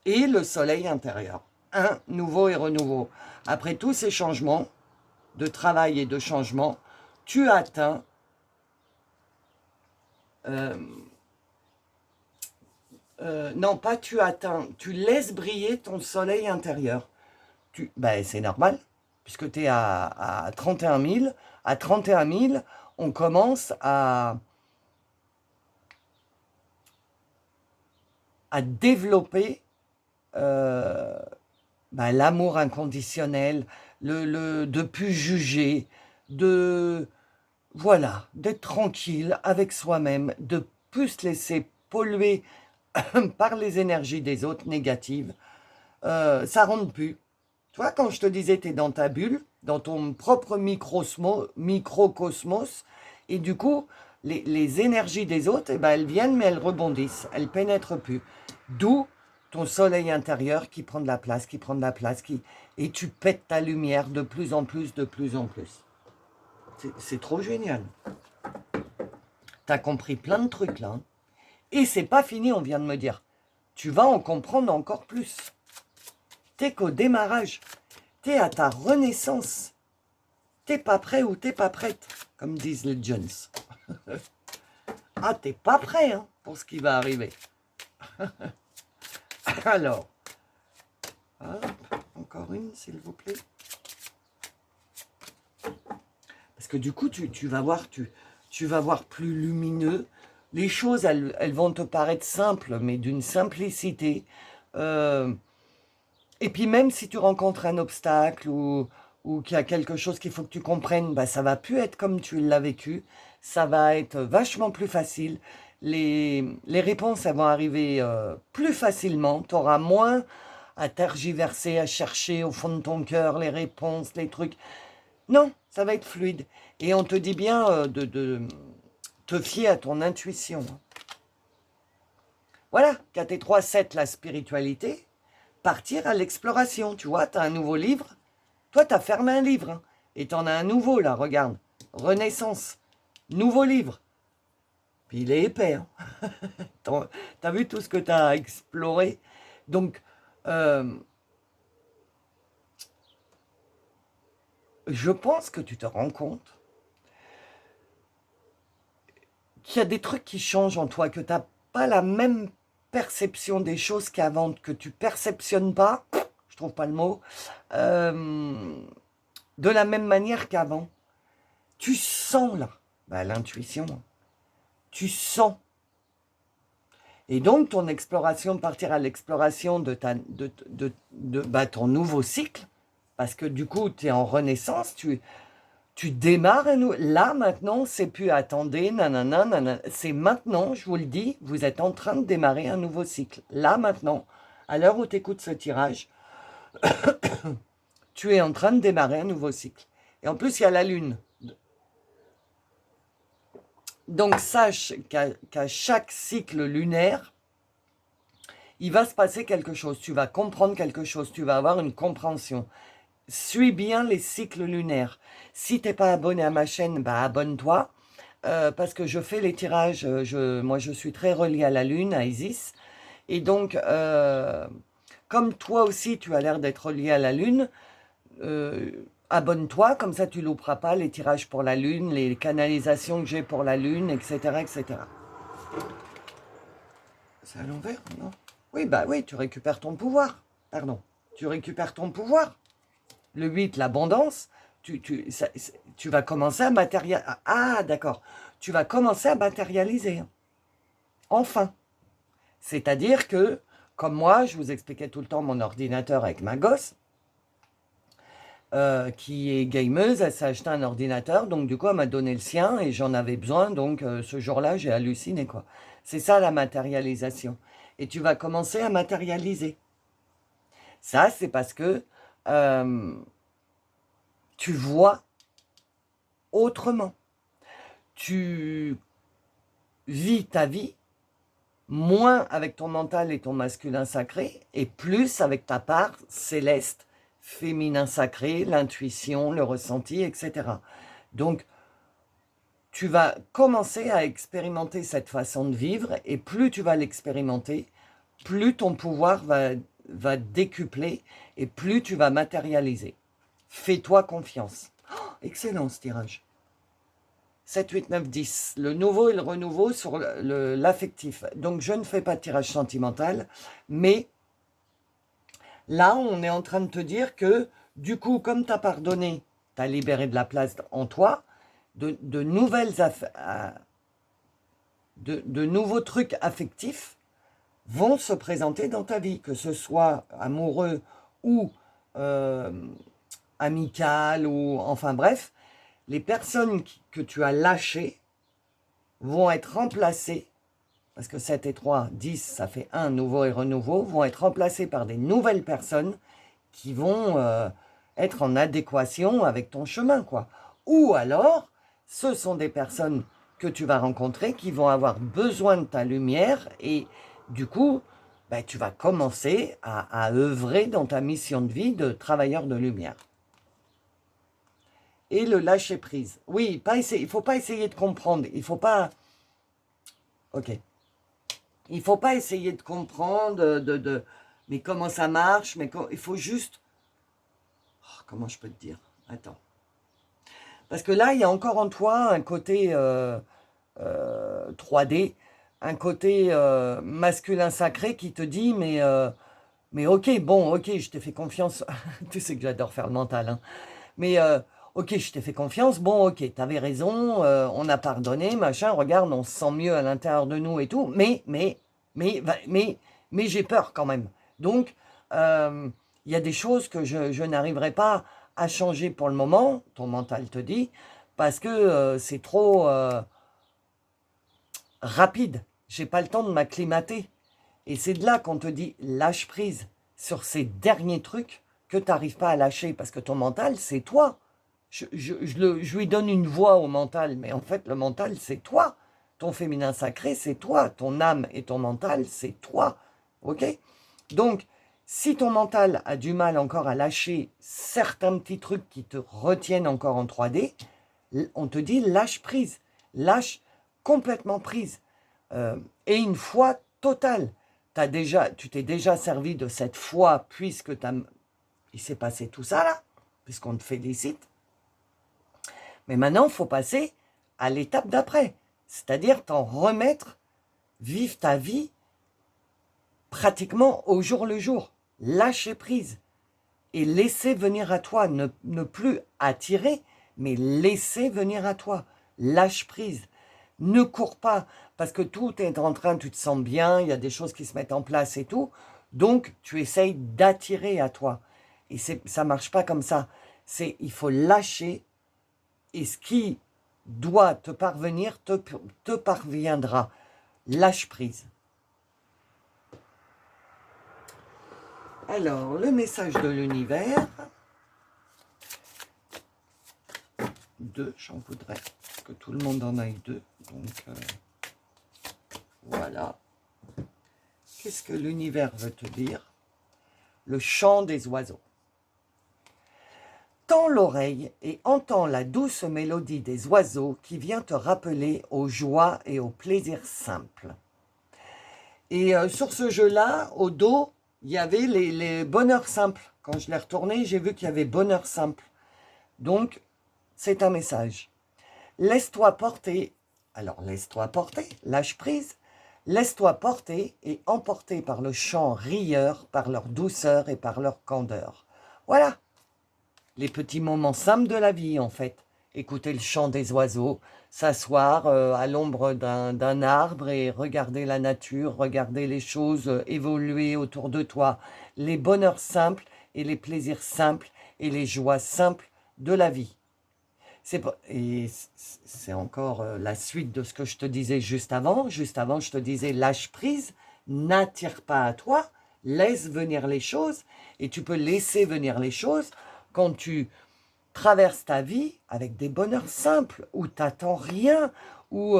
Et le soleil intérieur. Un nouveau et renouveau. Après tous ces changements de travail et de changement, tu atteins non, pas tu atteins, tu laisses briller ton soleil intérieur. Ben, c'est normal, puisque tu es à 31 000. À 31 000, on commence à développer ben, l'amour inconditionnel, de plus juger, voilà, d'être tranquille avec soi-même, de plus se laisser polluer par les énergies des autres négatives. Ça rentre plus. Tu vois, quand je te disais, tu es dans ta bulle, dans ton propre microcosmos, et du coup, les énergies des autres, eh ben, elles viennent, mais elles rebondissent, elles pénètrent plus. D'où ton soleil intérieur qui prend de la place, et tu pètes ta lumière de plus en plus, de plus en plus. C'est trop génial. Tu as compris plein de trucs là. Hein. Et c'est pas fini, on vient de me dire. Tu vas en comprendre encore plus. T'es qu'au démarrage. T'es à ta renaissance. T'es pas prêt ou t'es pas prête, comme disent les Jones. Ah, t'es pas prêt hein, pour ce qui va arriver. Alors, hop, encore une, s'il vous plaît. Parce que du coup, tu vas voir, tu vas voir plus lumineux. Les choses, elles vont te paraître simples, mais d'une simplicité. Et puis même si tu rencontres un obstacle ou qu'il y a quelque chose qu'il faut que tu comprennes, bah, ça va plus être comme tu l'as vécu. Ça va être vachement plus facile. Les réponses, elles vont arriver plus facilement. Tu auras moins à tergiverser, à chercher au fond de ton cœur les réponses, les trucs. Non, ça va être fluide. Et on te dit bien de te fier à ton intuition. Voilà, KT3, 7, la spiritualité. Partir à l'exploration, tu vois, tu as un nouveau livre. Toi, tu as fermé un livre. Hein, et tu en as un nouveau, là, regarde. Renaissance. Nouveau livre. Puis il est épais. Hein. Tu as vu tout ce que tu as exploré. Donc, je pense que tu te rends compte qu'il y a des trucs qui changent en toi, que tu n'as pas la même perception des choses qu'avant, que tu perceptionnes pas, je trouve pas le mot, de la même manière qu'avant. Tu sens là, bah, l'intuition, tu sens. Et donc ton exploration, partir à l'exploration de bah, ton nouveau cycle, parce que du coup tu es en renaissance, tu démarres à nous. Là, maintenant, c'est plus attendez, nanana, nanana. C'est maintenant, je vous le dis, vous êtes en train de démarrer un nouveau cycle. Là, maintenant, à l'heure où tu écoutes ce tirage, tu es en train de démarrer un nouveau cycle. Et en plus, il y a la lune. Donc, sache qu'à chaque cycle lunaire, il va se passer quelque chose. Tu vas comprendre quelque chose. Tu vas avoir une compréhension. Suis bien les cycles lunaires. Si tu n'es pas abonné à ma chaîne, bah abonne-toi. Parce que je fais les tirages, moi je suis très reliée à la lune, à Isis. Et donc, comme toi aussi tu as l'air d'être relié à la lune, abonne-toi, comme ça tu louperas pas les tirages pour la lune, les canalisations que j'ai pour la lune, etc. etc. C'est à l'envers, non? Oui, bah oui, tu récupères ton pouvoir. Pardon, tu récupères ton pouvoir. Le 8, l'abondance, tu vas commencer à matérialiser. Ah, d'accord. Tu vas commencer à matérialiser. Enfin. C'est-à-dire que, comme moi, je vous expliquais tout le temps mon ordinateur avec ma gosse, qui est gameuse, elle s'est acheté un ordinateur, donc du coup, elle m'a donné le sien et j'en avais besoin, donc ce jour-là, j'ai halluciné, quoi. C'est ça, la matérialisation. Et tu vas commencer à matérialiser. Ça, c'est parce que tu vois autrement. Tu vis ta vie moins avec ton mental et ton masculin sacré, et plus avec ta part céleste, féminin sacré, l'intuition, le ressenti, etc. Donc, tu vas commencer à expérimenter cette façon de vivre, et plus tu vas l'expérimenter, plus ton pouvoir va décupler, et plus tu vas matérialiser. Fais-toi confiance. Oh, excellent ce tirage. 7, 8, 9, 10. Le nouveau et le renouveau sur l'affectif. Donc, je ne fais pas de tirage sentimental, mais là, on est en train de te dire que, du coup, comme tu as pardonné, tu as libéré de la place en toi, de nouveaux trucs affectifs vont se présenter dans ta vie, que ce soit amoureux ou amical, ou enfin bref, les personnes que tu as lâchées vont être remplacées, parce que 7 et 3, 10, ça fait 1, nouveau et renouveau, vont être remplacées par des nouvelles personnes qui vont être en adéquation avec ton chemin, quoi. Ou alors, ce sont des personnes que tu vas rencontrer qui vont avoir besoin de ta lumière, et du coup, ben, tu vas commencer à œuvrer dans ta mission de vie de travailleur de lumière. Et le lâcher-prise. Oui, il ne faut pas essayer de comprendre. Il ne faut pas... Ok. Il ne faut pas essayer de comprendre, mais comment ça marche, il faut juste... Oh, comment je peux te dire? Attends. Parce que là, il y a encore en toi un côté 3D, un côté masculin sacré qui te dit, mais ok, bon, ok, je t'ai fait confiance. Tu sais que j'adore faire le mental, hein. Mais ok, je t'ai fait confiance, bon, ok, t'avais raison, on a pardonné, machin, regarde, on se sent mieux à l'intérieur de nous et tout, mais j'ai peur quand même. Donc, il y a des choses que je n'arriverai pas à changer pour le moment, ton mental te dit, parce que c'est trop rapide. J'ai pas le temps de m'acclimater. Et c'est de là qu'on te dit lâche prise sur ces derniers trucs que tu n'arrives pas à lâcher, parce que ton mental, c'est toi. Je lui donne une voix au mental, mais en fait, le mental, c'est toi. Ton féminin sacré, c'est toi. Ton âme et ton mental, c'est toi. Ok? Donc, si ton mental a du mal encore à lâcher certains petits trucs qui te retiennent encore en 3D, on te dit lâche prise. Lâche complètement prise. Et une foi totale. Tu t'es déjà servi de cette foi puisque il s'est passé tout ça là, puisqu'on te félicite. Mais maintenant, il faut passer à l'étape d'après, c'est-à-dire t'en remettre, vivre ta vie pratiquement au jour le jour, lâcher prise et laisser venir à toi, ne plus attirer, mais laisser venir à toi, lâche prise. Ne cours pas, parce que tout est en train, tu te sens bien, il y a des choses qui se mettent en place et tout, donc tu essayes d'attirer à toi. Et ça ne marche pas comme ça. Il faut lâcher, et ce qui doit te parvenir te parviendra. Lâche prise. Alors, le message de l'univers. 2, j'en voudrais que tout le monde en aille 2. Donc, voilà. Qu'est-ce que l'univers veut te dire? Le chant des oiseaux. Tends l'oreille et entends la douce mélodie des oiseaux qui vient te rappeler aux joies et aux plaisirs simples. Et sur ce jeu-là, au dos, il y avait les bonheurs simples. Quand je l'ai retourné, j'ai vu qu'il y avait bonheur simple. Donc, c'est un message. Laisse-toi porter. Alors, laisse-toi porter, lâche prise. Laisse-toi porter et emporter par le chant rieur, par leur douceur et par leur candeur. Voilà, les petits moments simples de la vie, en fait. Écouter le chant des oiseaux, s'asseoir à l'ombre d'un arbre et regarder la nature, regarder les choses évoluer autour de toi. Les bonheurs simples et les plaisirs simples et les joies simples de la vie. Et c'est encore la suite de ce que je te disais juste avant. Juste avant, je te disais lâche prise, n'attire pas à toi, laisse venir les choses. Et tu peux laisser venir les choses quand tu traverses ta vie avec des bonheurs simples, où tu n'attends rien, ou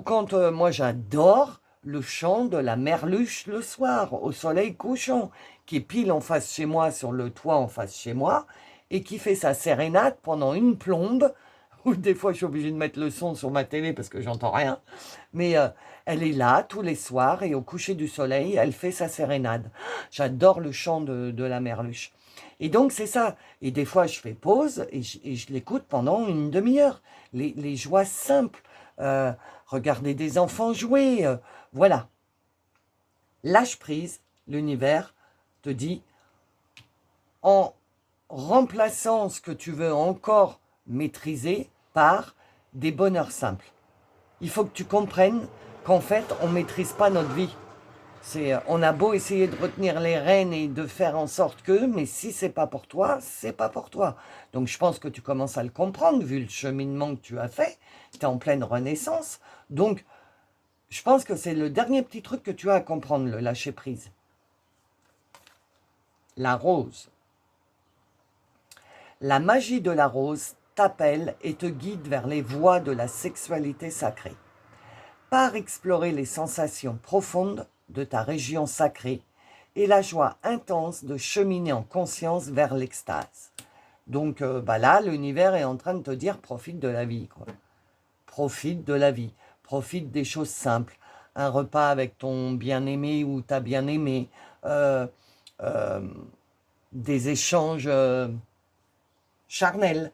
quand moi j'adore le chant de la merluche le soir, au soleil couchant, qui est pile en face chez moi, sur le toit en face chez moi, et qui fait sa sérénade pendant une plombe, ou des fois je suis obligée de mettre le son sur ma télé parce que j'entends rien, mais elle est là tous les soirs, et au coucher du soleil, elle fait sa sérénade. J'adore le chant de la merluche. Et donc c'est ça, et des fois je fais pause, et je l'écoute pendant une demi-heure, les joies simples, regarder des enfants jouer, voilà. Lâche prise, l'univers te dit, en remplaçant ce que tu veux encore maîtriser par des bonheurs simples. Il faut que tu comprennes qu'en fait, on ne maîtrise pas notre vie. On a beau essayer de retenir les rênes et de faire en sorte que, mais si c'est pas pour toi, c'est pas pour toi. Donc je pense que tu commences à le comprendre, vu le cheminement que tu as fait. Tu es en pleine renaissance. Donc, je pense que c'est le dernier petit truc que tu as à comprendre, le lâcher prise. La rose. La magie de la rose t'appelle et te guide vers les voies de la sexualité sacrée. Pars explorer les sensations profondes de ta région sacrée et la joie intense de cheminer en conscience vers l'extase. Donc là, l'univers est en train de te dire, profite de la vie, quoi. Profite de la vie, profite des choses simples. Un repas avec ton bien-aimé ou ta bien-aimée, des échanges charnels,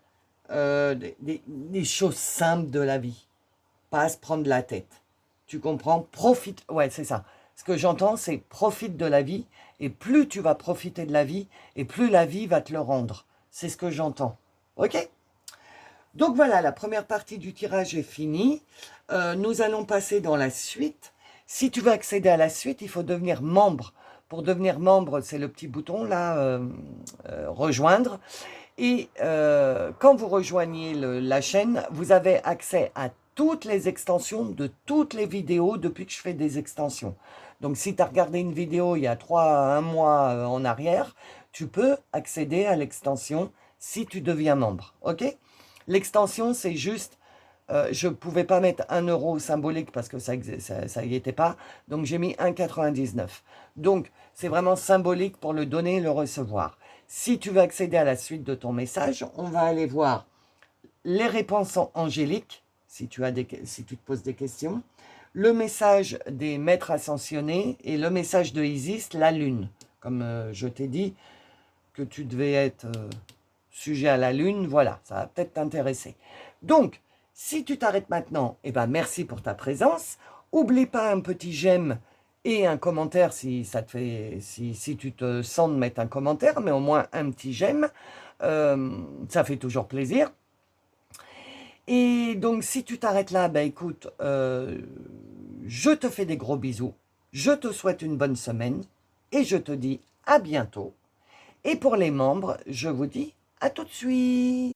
des choses simples de la vie. Pas à se prendre la tête. Tu comprends? Profite, ouais, c'est ça. Ce que j'entends, c'est profite de la vie, et plus tu vas profiter de la vie, et plus la vie va te le rendre. C'est ce que j'entends. Ok? Donc voilà, la première partie du tirage est finie. Nous allons passer dans la suite. Si tu veux accéder à la suite, il faut devenir membre. Pour devenir membre, c'est le petit bouton là, rejoindre. Et quand vous rejoignez la chaîne, vous avez accès à toutes les extensions de toutes les vidéos depuis que je fais des extensions. Donc si tu as regardé une vidéo il y a 1 mois en arrière, tu peux accéder à l'extension si tu deviens membre. Ok? L'extension, c'est juste, je ne pouvais pas mettre 1 euro symbolique parce que ça y était pas, donc j'ai mis 1,99. Donc c'est vraiment symbolique pour le donner et le recevoir. Si tu veux accéder à la suite de ton message, on va aller voir les réponses angéliques, si tu te poses des questions, le message des maîtres ascensionnés et le message de Isis, la lune. Comme je t'ai dit que tu devais être sujet à la lune, voilà, ça va peut-être t'intéresser. Donc, si tu t'arrêtes maintenant, eh ben merci pour ta présence. Oublie pas un petit j'aime et un commentaire si ça te fait, si tu te sens de mettre un commentaire, mais au moins un petit j'aime, ça fait toujours plaisir. Et donc si tu t'arrêtes là, ben écoute, je te fais des gros bisous, je te souhaite une bonne semaine et je te dis à bientôt. Et pour les membres, je vous dis à tout de suite.